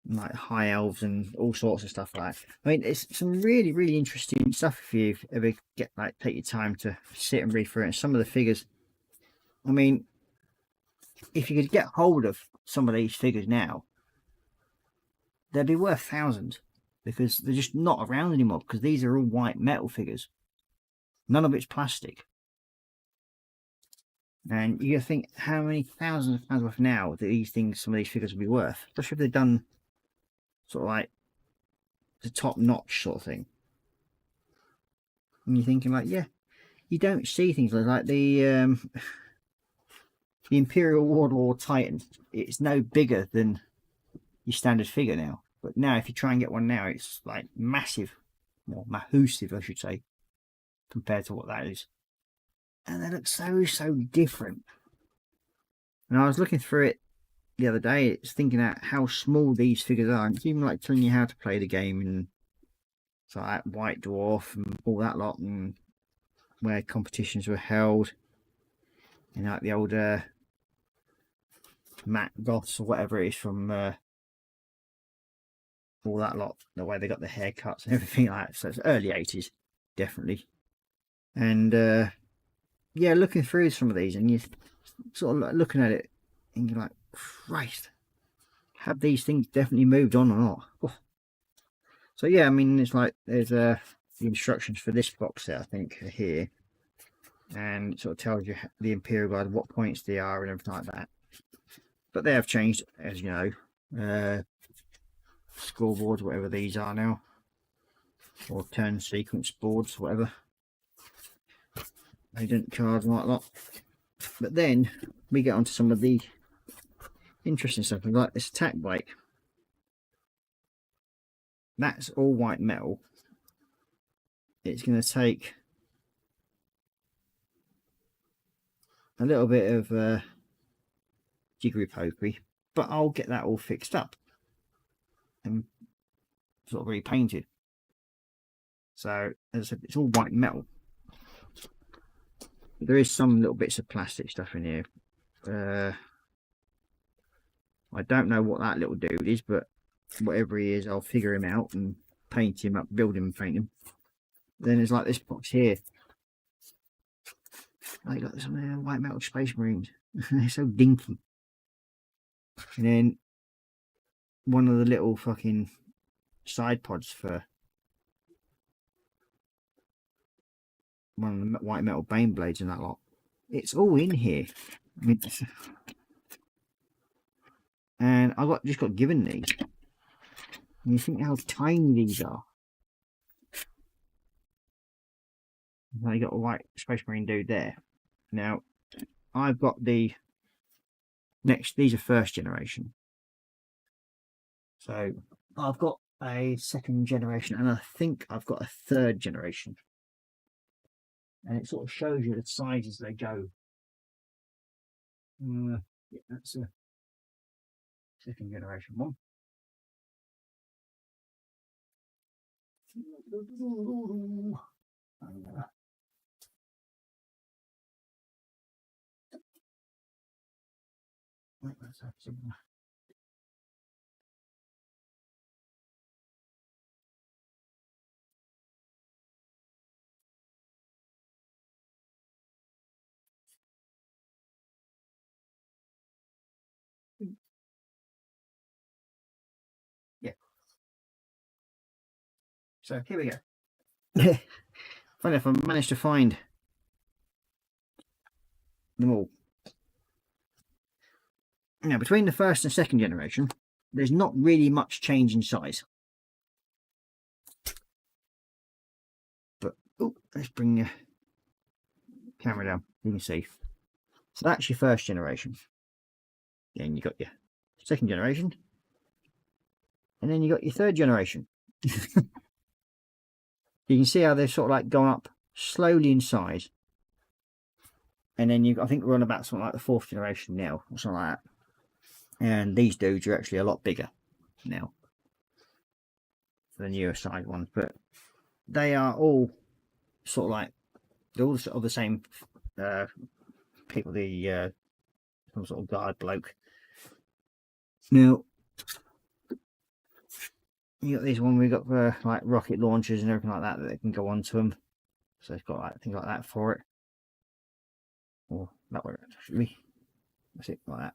like high elves and all sorts of stuff like that. I mean, it's some really interesting stuff if you ever take your time to sit and read through it. And some of the figures, I mean, if you could get hold of some of these figures now, they'd be worth thousands, because they're just not around anymore, because these are all white metal figures. None of it's plastic. And you think how many thousands of pounds worth now that some of these figures would be worth, especially if they've done sort of like the top notch sort of thing. And you're thinking like, yeah, you don't see things like the Imperial Warlord Titan. It's no bigger than your standard figure now. But now if you try and get one now, it's like massive, or mahoosive I should say, compared to what that is. And they look so different. And I was looking through it the other day, it's thinking out how small these figures are, and it's even like telling you how to play the game, and so like White Dwarf and all that lot, and where competitions were held, and like the old Matt Goths or whatever it is from all that lot, the way they got the haircuts and everything like that. So it's early 80s, definitely. And yeah, looking through some of these, and you're sort of like looking at it, and you're like, Christ, have these things definitely moved on or not? Oh. So yeah, I mean, it's like there's the instructions for this box set, I think, are here, and it sort of tells you the Imperial Guard, what points they are and everything like that. But they have changed, as you know, scoreboards, whatever these are now, or turn sequence boards, whatever. Agent cards and like that. But then we get onto some of the interesting stuff. Like this attack bike. That's all white metal. It's going to take a little bit of jiggery pokery, but I'll get that all fixed up and sort of repainted. So as I said, it's all white metal. There is some little bits of plastic stuff in here. I don't know what that little dude is, but whatever he is, I'll figure him out and paint him up, build him and paint him. Then there's like this box here. They got some white metal Space Marines. They're so dinky. And then one of the little fucking side pods for one of the white metal Bane blades and that lot. It's all in here. I mean, and I just got given these. And you think how tiny these are. Now you got a white Space Marine dude there. Now I've got the next, these are first generation. So I've got a second generation and I think I've got a third generation. And it sort of shows you the sizes they go. Yeah, that's a second generation one. Yeah. So here we go. Funny enough, I managed to find them all. Now, between the first and second generation, there's not really much change in size. But, oh, let's bring the camera down. You can see. So that's your first generation. Then you got your second generation. And then you got your third generation. You can see how they've sort of like gone up slowly in size. And then I think we're on about something like the fourth generation now, or something like that. And these dudes are actually a lot bigger now. For the newer side ones. But they are all sort of like, they're all sort of the same people, some sort of guard bloke. Now, you got this one, we got like rocket launchers and everything like that that can go onto them. So it's got like things like that for it. Or that way, actually. That's it, like that.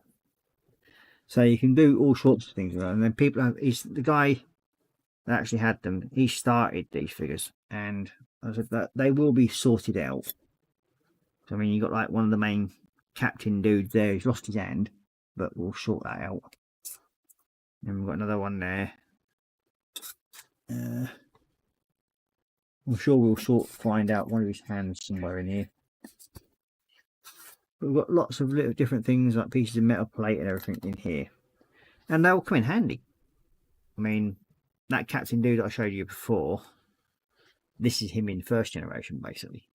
So you can do all sorts of things with that. And then people have, the guy that actually had them, he started these figures. And I said that they will be sorted out. So I mean, you got like one of the main captain dudes there, he's lost his hand, but we'll sort that out. And we've got another one there. I'm sure we'll find out one of his hands somewhere in here. But we've got lots of little different things like pieces of metal plate and everything in here, and they'll come in handy. I mean, that captain dude that I showed you before, this is him in first generation basically.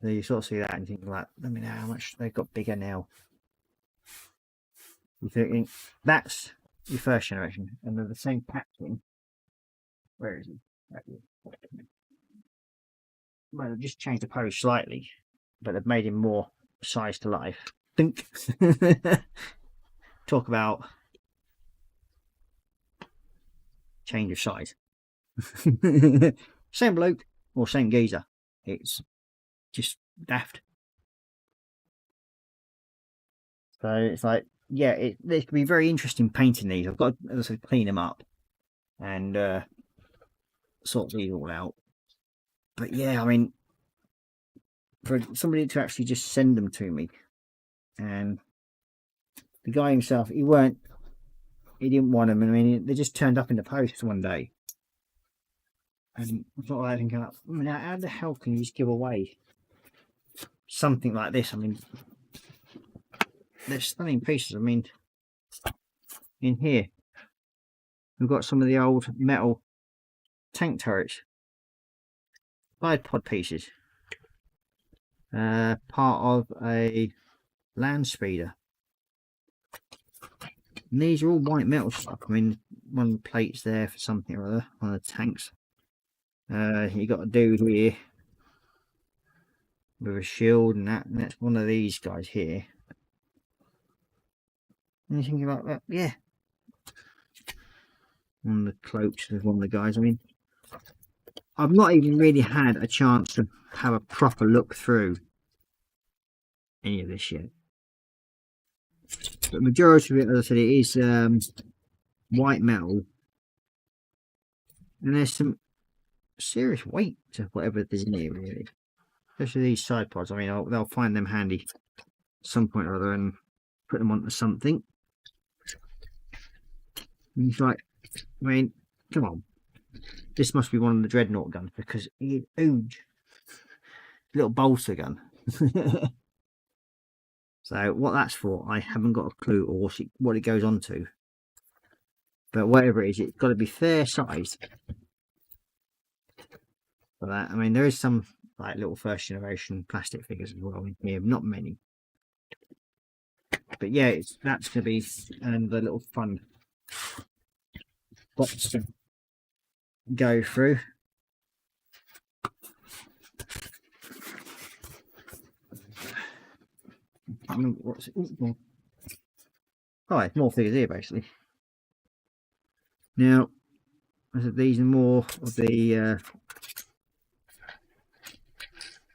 So you sort of see that and think like, I mean, how much they've got bigger now. You're thinking that's your first generation, and they're the same captain. Where is he? Well, they've just changed the pose slightly, but they've made him more size to life. Think. Talk about change of size. Same bloke or same geezer. It's just daft. So it's like, yeah, it could be very interesting painting these. I've got to, as I said, clean them up and sort these all out. But yeah, I mean, for somebody to actually just send them to me, and the guy himself, he didn't want them. I mean, they just turned up in the post one day, and I thought, I thinking, I mean, how the hell can you just give away something like this? I mean, they're stunning pieces. I mean, in here we've got some of the old metal tank turrets, bipod pieces, part of a land speeder. And these are all white metal stuff. I mean, one of the plates there for something or other, one of the tanks. You got a dude here with a shield and that's one of these guys here. Anything like that? Yeah. One of the cloaks of one of the guys. I mean, I've not even really had a chance to have a proper look through any of this yet. But the majority of it, as I said, it is white metal. And there's some serious weight to whatever there's in here, really. Especially these side pods. I mean, they'll find them handy at some point or other and put them onto something. And it's like, I mean, come on. This must be one of the dreadnought guns because it's huge. Little bolster gun. So what that's for, I haven't got a clue, or what it goes on to. But whatever it is, it's got to be fair sized for that. I mean, there is some like little first generation plastic figures as well in here, not many. But yeah, that's going to be the little fun box to go through. What's it? Oh, more figures here basically. Now, I said these are more of the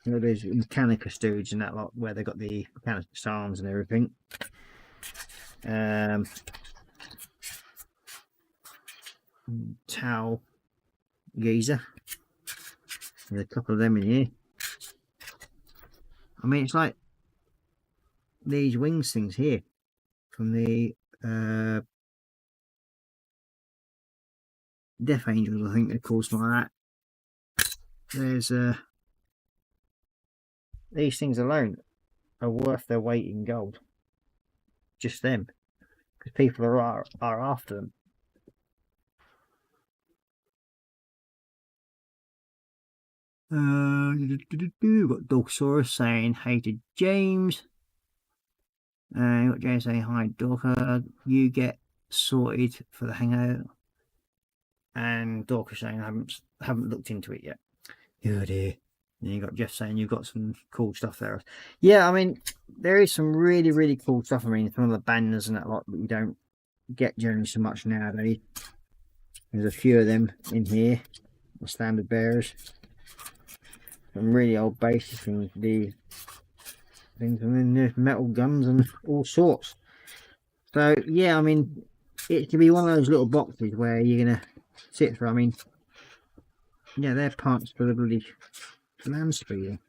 you know, those Mechanicus dudes and that lot where they got the Mechanicus arms and everything. Towel geezer. There's a couple of them in here. I mean, it's like these wings things here from the Death Angels, I think they're called, something like that. There's these things alone are worth their weight in gold. Just them, because people are after them. We've got Dorkasaurus saying hey to James. You've got James saying hi, Dorka. You get sorted for the hangout. And Dorka saying I haven't looked into it yet. Oh dear. And you got Jeff saying you've got some cool stuff there. Yeah, I mean, there is some really, really cool stuff. I mean, some of the banners and that lot that you don't get generally so much nowadays. There's a few of them in here, the standard bearers. Some really old bases from the things, and then there's metal guns and all sorts. So yeah, I mean, it can be one of those little boxes where you're gonna sit through. I mean, yeah, they're parts for the bloody land speeder.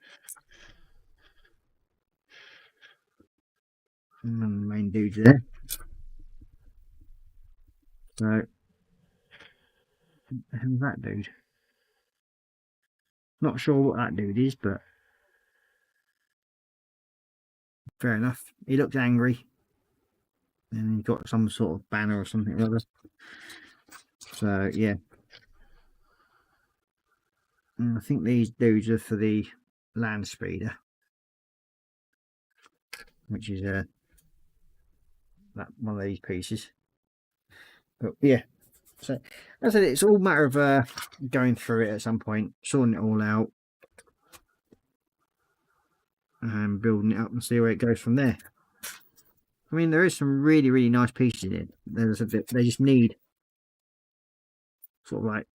And the main dude's there. So, who's that dude? Not sure what that dude is, but fair enough. He looks angry. And he's got some sort of banner or something or other. So, yeah. And I think these dudes are for the land speeder. Which is that one of these pieces. But yeah. So, as I said, it's all a matter of going through it at some point, sorting it all out, and building it up and see where it goes from there. I mean, there is some really, really nice pieces in it. They just need sort of like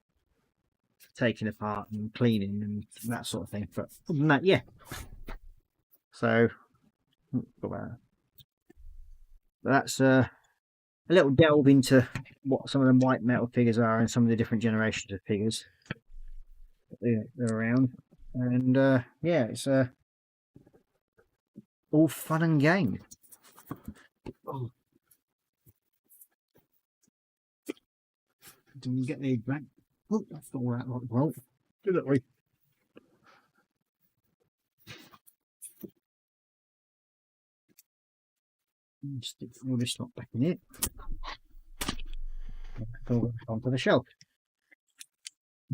taking apart and cleaning and that sort of thing. But other than that, yeah. So, that's a little delve into what some of them white metal figures are and some of the different generations of figures that they're around. And yeah, it's all fun and game. Oh. Didn't get the back. Oh, that's all right. Well, do that way. Stick all this lot back in it. Go onto the shelf.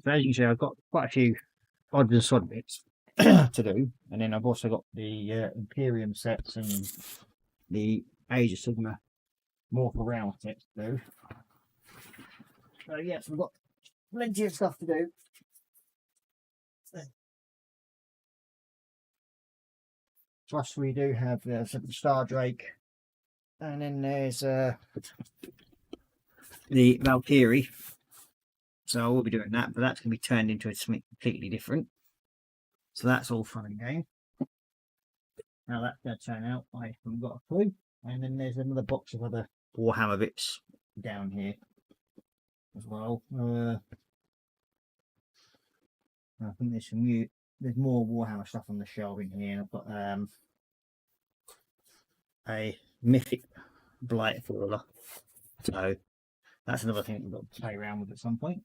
So as you can see, I've got quite a few odds and sod bits to do, and then I've also got the Imperium sets and the Age of Sigma Morph Around sets to do. So yes, we've got plenty of stuff to do. Plus we do have some Star Drake, and then there's the Valkyrie. So I will be doing that, but that's going to be turned into something completely different. So that's all fun and game. How that's going to turn out, I haven't got a clue. And then there's another box of other Warhammer bits down here as well. I think there's there's more Warhammer stuff on the shelf in here. And I've got a mythic blight faller. So that's another thing we've got to play around with at some point.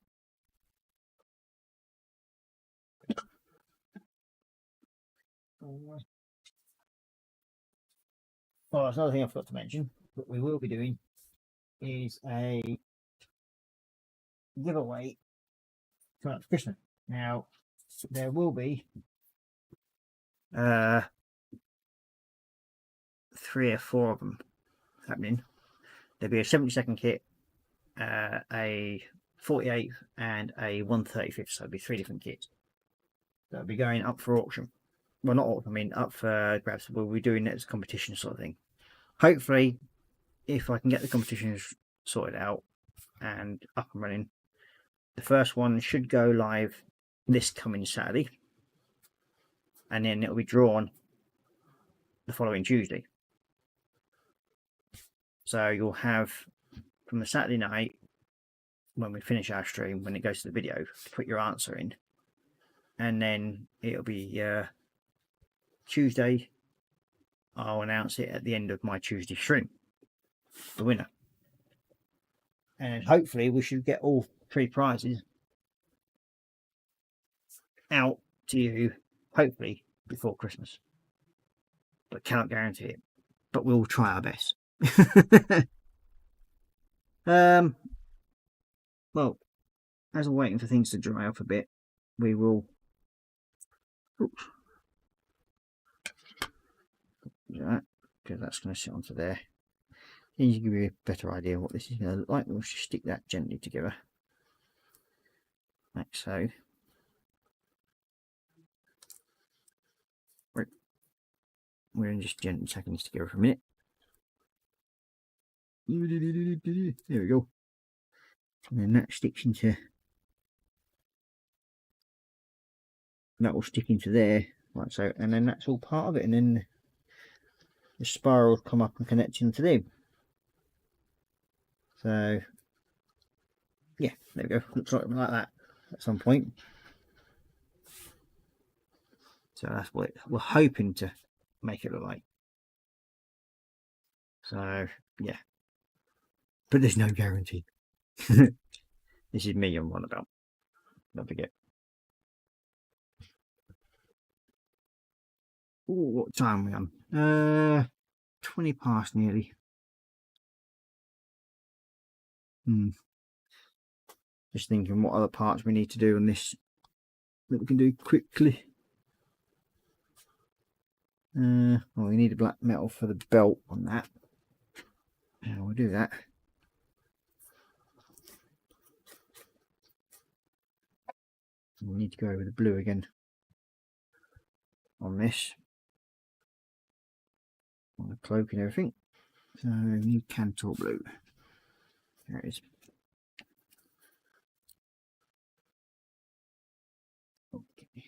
Oh, that's another thing I forgot to mention. What we will be doing is a giveaway coming up for Christmas. Now, there will be 3 or 4 of them happening. There'll be a 70-second kit, a 48th, and a 135th. So it'll be 3 different kits. That'll be going up for auction. Well, not auction, I mean up for grabs. We'll be doing it as a competition sort of thing. Hopefully, if I can get the competitions sorted out and up and running, the first one should go live this coming Saturday, and then it'll be drawn the following Tuesday. So you'll have from the Saturday night, when we finish our stream, when it goes to the video, to put your answer in, and then it'll be Tuesday. I'll announce it at the end of my Tuesday stream, the winner, and hopefully we should get all 3 prizes out to you, hopefully before Christmas, but cannot guarantee it, but we'll try our best. Well, as we're waiting for things to dry off a bit, we will do that, because that's going to sit onto there. Then you give you a better idea of what this is going to look like. We'll just stick that gently together, like so. Right. We're just gently taking this together for a minute. There we go. And then that sticks into, that will stick into there, like so, and then that's all part of it, and then the spiral will come up and connect into them. So yeah, there we go. Looks like that at some point. So that's what we're hoping to make it look like. So yeah, but there's no guarantee. This is me on about. Don't forget. Oh, what time are we on? 20 past nearly. Just thinking what other parts we need to do on this that we can do quickly. Well, we need a black metal for the belt on that. Yeah, we'll do that. We need to go with the blue again on this, on the cloak and everything. So new Cantor blue. There it is. Okay.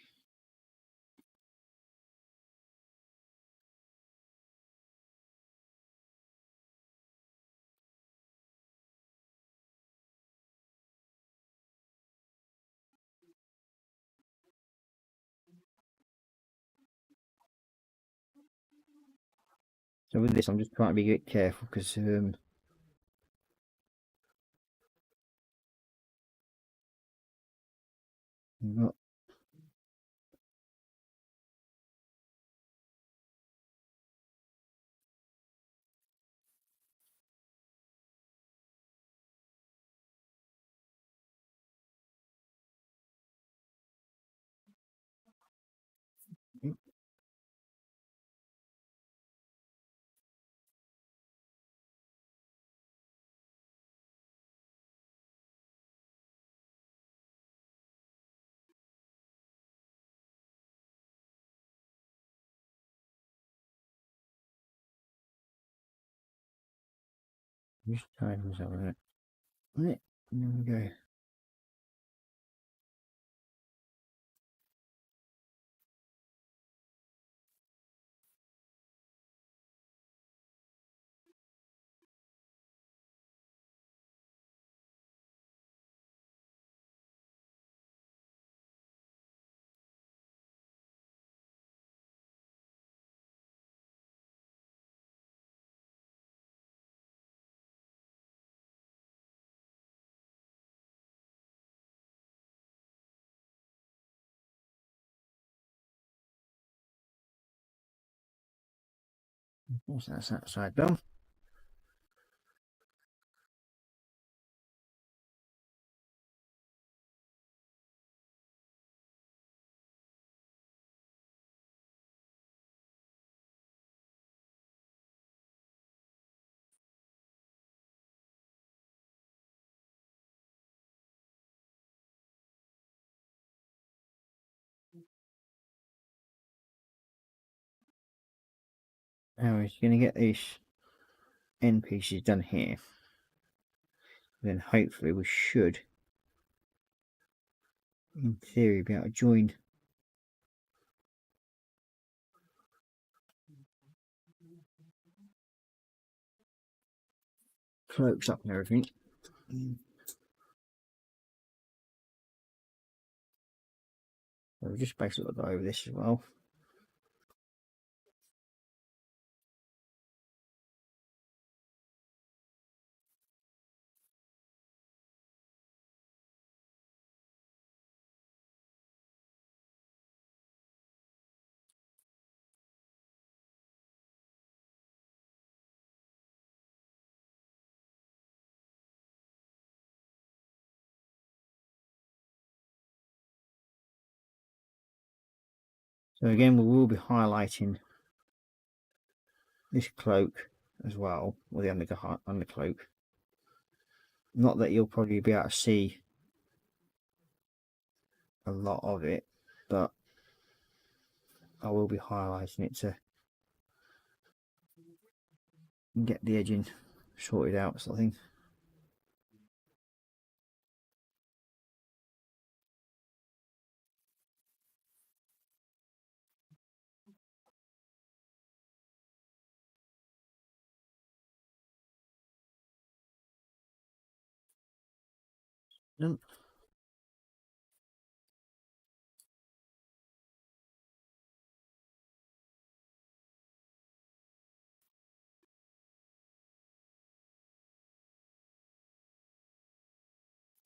So with this, I'm just trying to be a bit careful because not Just tied myself on it. Right, there we go. What's that side done? Now we're going to get these end pieces done here. Then hopefully we should, in theory, be able to join cloaks up and everything. So we've just basically got to go over this as well. So again, we will be highlighting this cloak as well, or the undercloak. Not that you'll probably be able to see a lot of it, but I will be highlighting it to get the edging sorted out, sort of thing.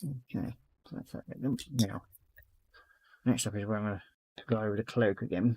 Okay, so that's that. Now, next up is where I'm going to go over the cloak again.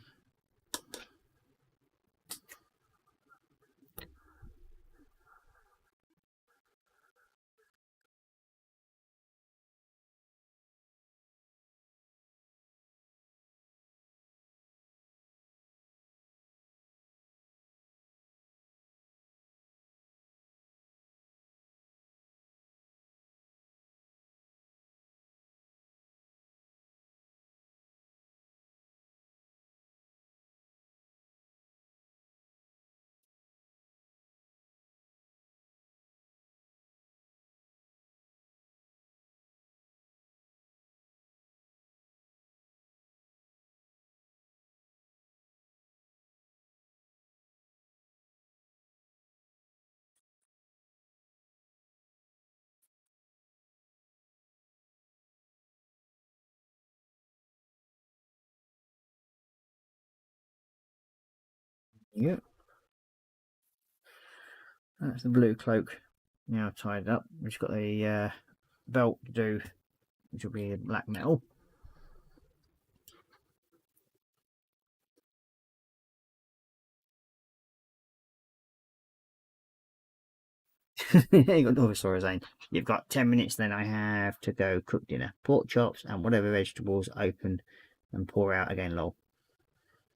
Yep, that's the blue cloak now tied up. We've just got the belt to do, which will be black metal. You got no sorry, Zane. You've got 10 minutes, then I have to go cook dinner. Pork chops and whatever vegetables open and pour out again, lol.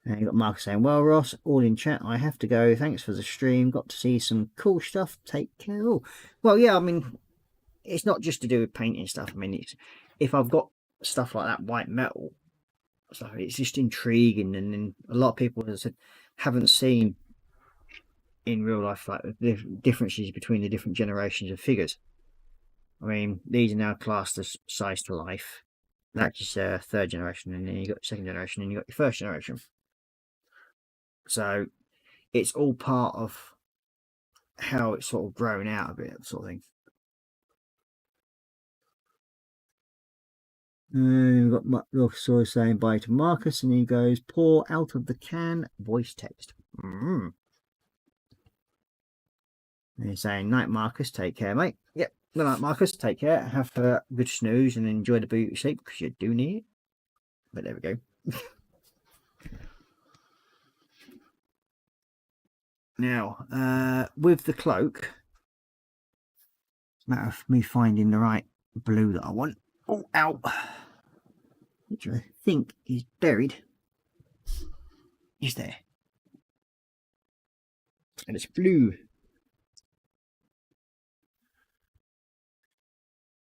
And you got Marcus saying, well, Ross, all in chat, I have to go. Thanks for the stream. Got to see some cool stuff. Take care. Oh, well, yeah, I mean, it's not just to do with painting stuff. I mean, it's, if I've got stuff like that white metal stuff, it's just intriguing. And then a lot of people, as I said, haven't seen in real life, like the differences between the different generations of figures. I mean, these are now classed as size to life. That's just third generation, and then you got second generation, and you got your first generation. So it's all part of how it's sort of grown out a bit, sort of thing. And we've got Luxor saying bye to Marcus, and he goes, pour out of the can, voice text. And he's saying, night, Marcus, take care, mate. Yep, good night, Marcus, take care. Have a good snooze and enjoy the beauty sleep, because you do need it. But there we go. Now, with the cloak, it's a matter of me finding the right blue that I want. Oh, ow. Which I think is buried. Is there? And it's blue.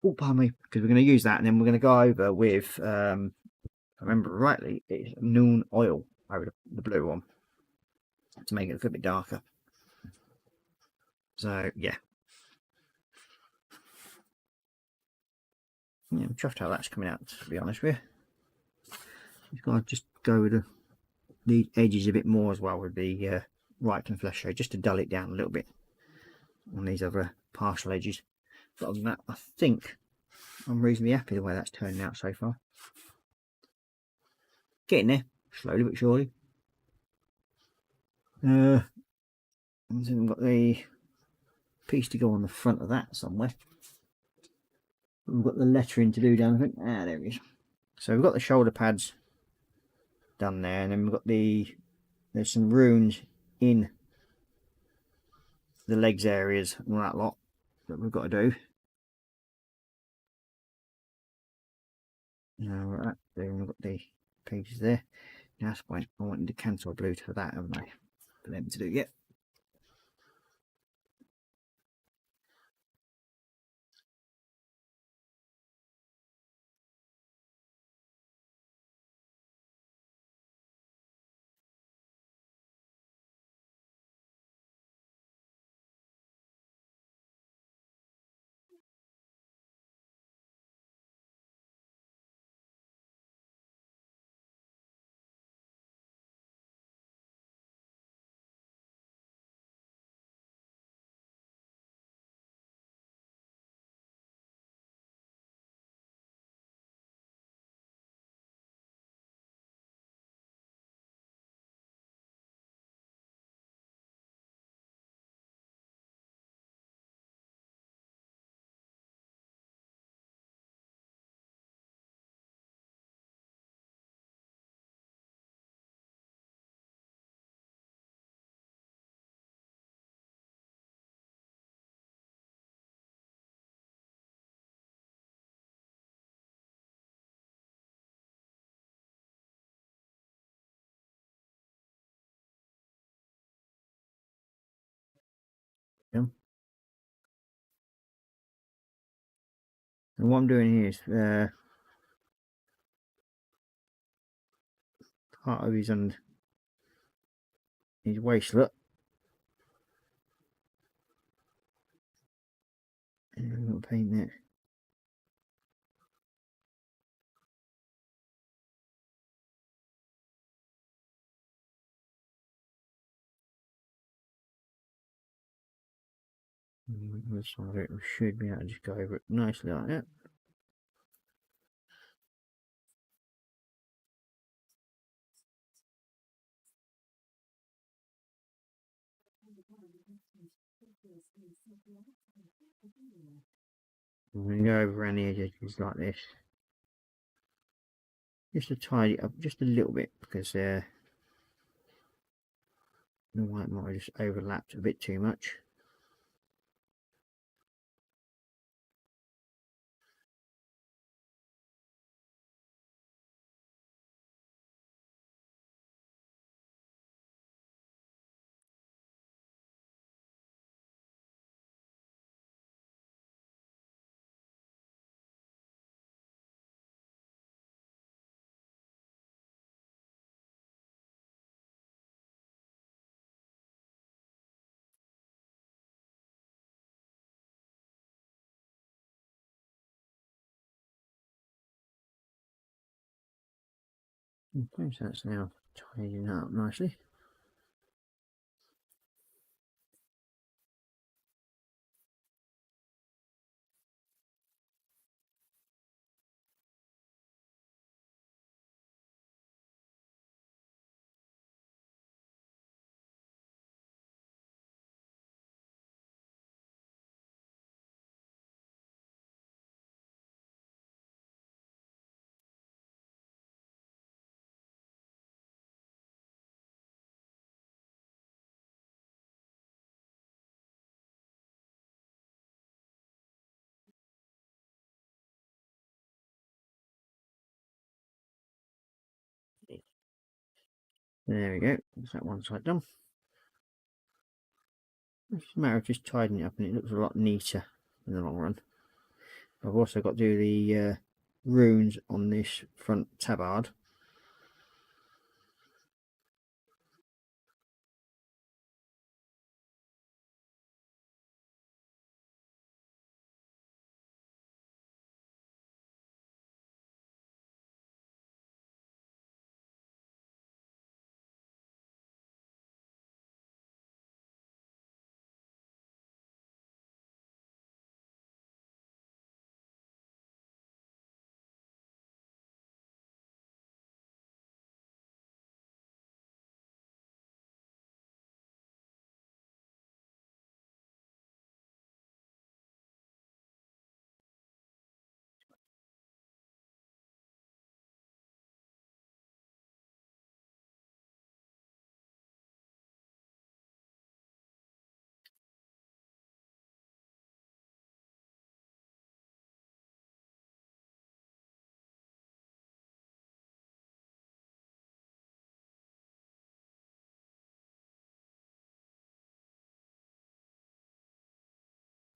Oh, pardon me, because we're going to use that, and then we're going to go over with, if I remember rightly, it's noon oil over the blue one to make it look a bit darker. So, yeah. Yeah, I'm chuffed how that's coming out, to be honest with you. You've got to just go with the edges a bit more as well with the right and flesh shade, just to dull it down a little bit on these other partial edges. But other than that, I think I'm reasonably happy the way that's turning out so far. Getting there, slowly but surely. And then we've got the piece to go on the front of that somewhere. We've got the lettering to do down, I think. Ah, there it is. So we've got the shoulder pads done there, and then we've got there's some runes in the legs areas and all that lot that we've got to do. Now we're at there, and we've got the pages there. Now that's why I wanted to cancel blue for that, haven't I? For them to do yet. Yeah. And what I'm doing here is part of his waistlet. And I'm going to paint that. We should be able to just go over it nicely like that. I'm going to go over around the edges like this, just to tidy it up just a little bit, because the white might have just overlapped a bit too much. Okay, so that's now tidying up nicely. There we go, that's that one side done. It's a matter of just tidying it up and it looks a lot neater in the long run. I've also got to do the runes on this front tabard.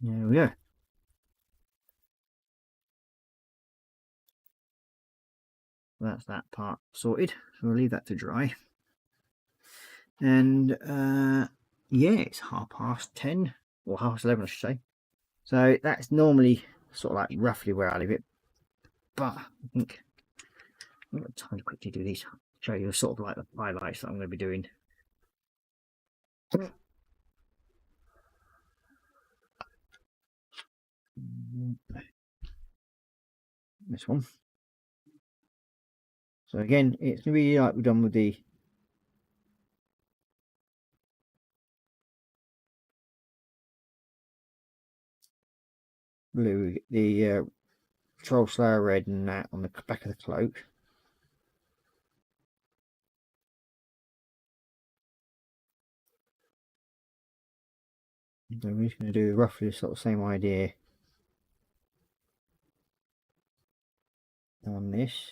There we go. That's that part sorted, so we'll leave that to dry. And yeah, it's 10:30, or 11:30 I should say. So that's normally sort of like roughly where I leave it, but I think I've got time to quickly do these, show you sort of like the highlights that I'm going to be doing. This one. So again, it's going to be like we've done with the blue, the Troll Slayer red and that on the back of the cloak. So we're just going to do roughly the sort of same idea on this.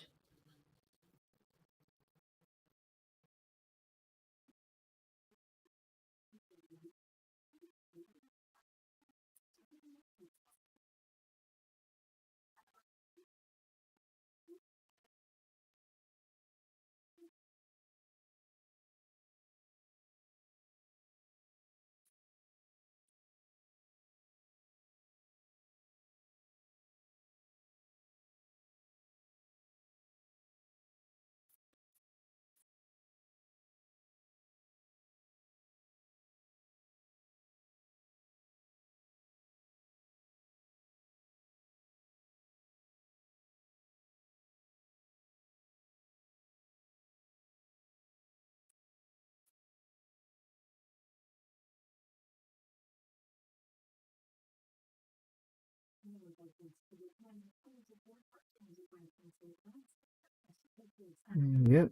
Yep,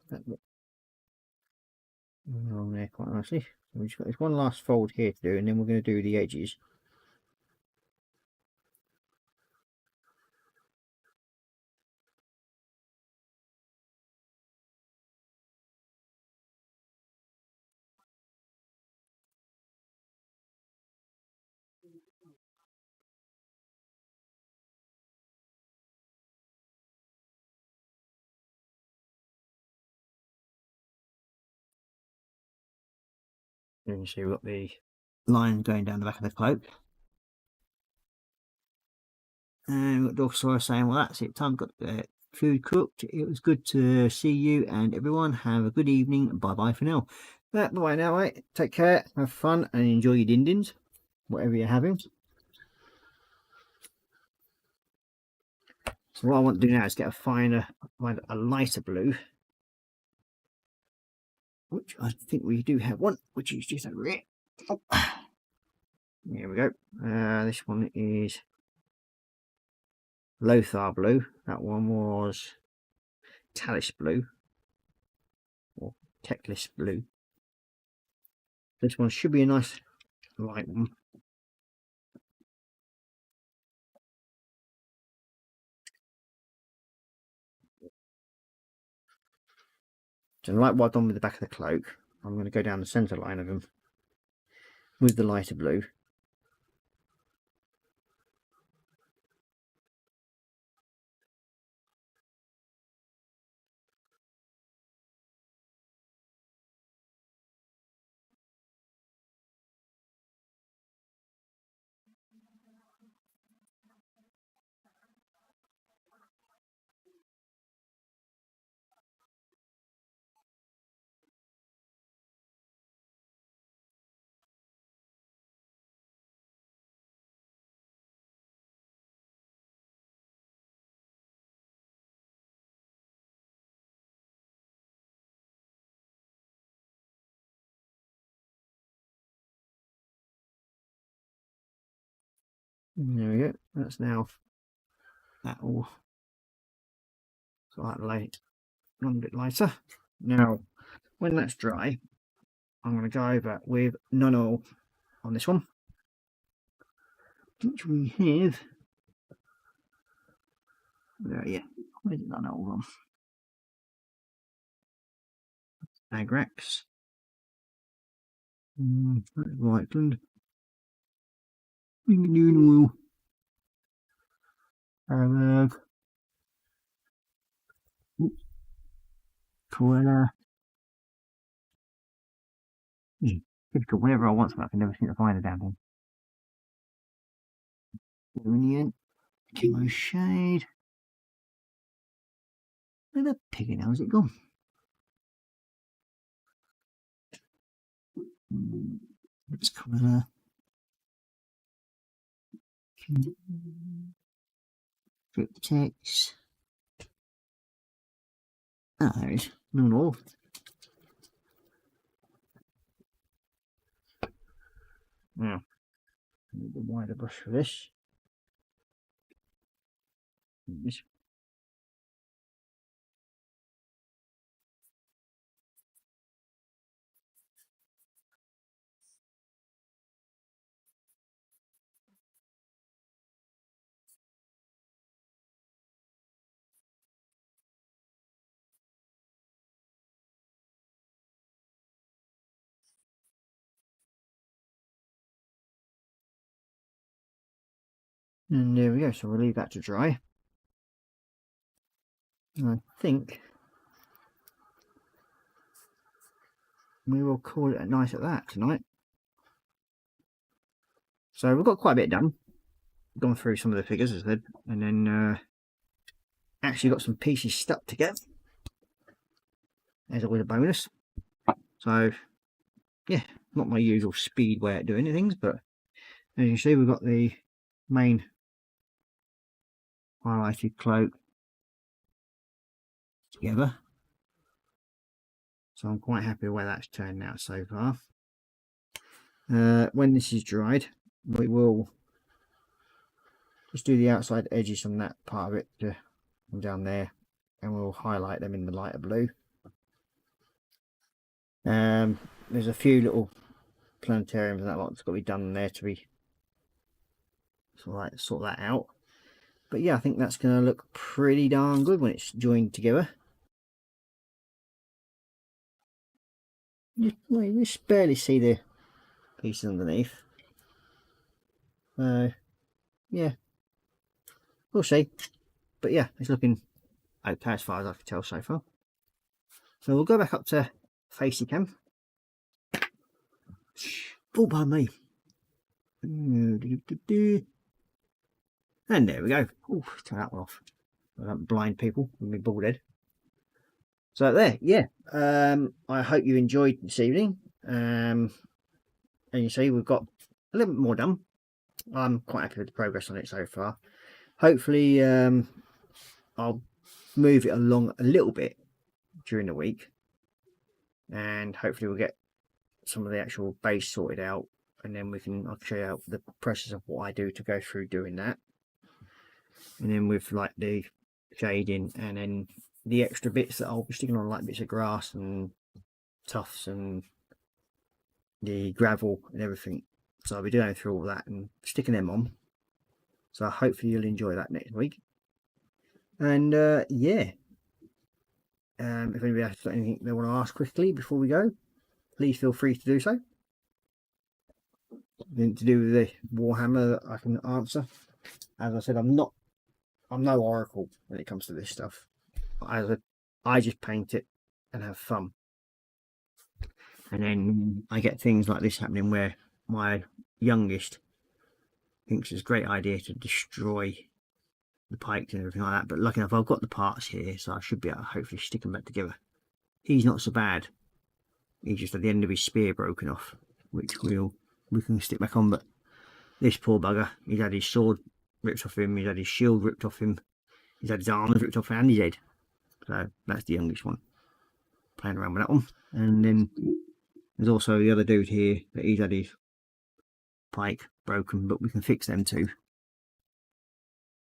that bit along there quite nicely. So we've just got this one last fold here to do, and then we're going to do the edges. You can see we've got the line going down the back of the cloak. And we've got Dorsasaurus saying, well, that's it, time got food cooked. It was good to see you, and everyone have a good evening. Bye bye for now. Bye now, mate. Take care, have fun, and enjoy your din-dins, whatever you're having. So what I want to do now is find a lighter blue, which I think we do have one, which is just over here. Oh. There we go. This one is Lothar blue. That one was Talis blue or Teclis blue. This one should be a nice light one. So like what I've done with the back of the cloak, I'm going to go down the centre line of them with the lighter blue. There we go. That's now that all got that light, a bit lighter. Now, when that's dry, I'm going to go over with non-oil on this one, which we have. There, yeah. Where's the non-oil on? Agrax. Whiteland. New oil. Korra. Difficult. Whenever I want something, I can never seem to find a damn thing. Union. Chemo shade. Where the piggy now? Has it gone? Let's Korra. Cryptex. Ah, there it is. No. Now, a little bit wider brush for this. And there we go, so we'll leave that to dry. And I think we will call it a night at that tonight. So we've got quite a bit done. Gone through some of the figures, as I said, and then actually got some pieces stuck together. There's always a bonus. So, yeah, not my usual speed way of doing things, but as you can see, we've got the main highlighted cloak together. So I'm quite happy with where that's turned out so far. When this is dried, we will just do the outside edges on that part of it from down there, and we'll highlight them in the lighter blue. There's a few little planetariums and that lot that's got to be done there to be sort that out. But yeah, I think that's going to look pretty darn good when it's joined together. You just barely see the pieces underneath. Yeah, we'll see. But yeah, it's looking okay as far as I can tell so far. So we'll go back up to Facey Cam. Oh, by me. And there we go. Ooh, turn that one off. I don't blind people with my bald head. So there, yeah. I hope you enjoyed this evening. And you see, we've got a little bit more done. I'm quite happy with the progress on it so far. Hopefully, I'll move it along a little bit during the week, and hopefully we'll get some of the actual base sorted out, and then I'll show you the process of what I do to go through doing that. And then with like the shading, and then the extra bits that I'll be sticking on, like bits of grass and tufts and the gravel and everything. So I'll be going through all that and sticking them on. So hopefully you'll enjoy that next week. And yeah, if anybody has got anything they want to ask quickly before we go, please feel free to do so. Anything to do with the Warhammer that I can answer. As I said, I'm no oracle when it comes to this stuff. I just paint it and have fun. And then I get things like this happening where my youngest thinks it's a great idea to destroy the pikes and everything like that. But lucky enough, I've got the parts here, so I should be able to hopefully stick them back together. He's not so bad. He's just at the end of his spear broken off, which we can stick back on. But this poor bugger, he's had his sword ripped off him, he's had his shield ripped off him, he's had his arms ripped off and his head. So that's the youngest one, playing around with that one. And then there's also the other dude here that he's had his pike broken, but we can fix them too.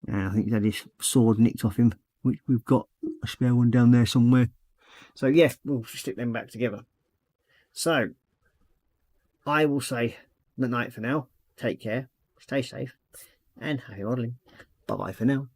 And I think he's had his sword nicked off him, which we've got a spare one down there somewhere. So yeah, we'll stick them back together. So I will say good night for now. Take care, stay safe, and happy modelling. Bye bye for now.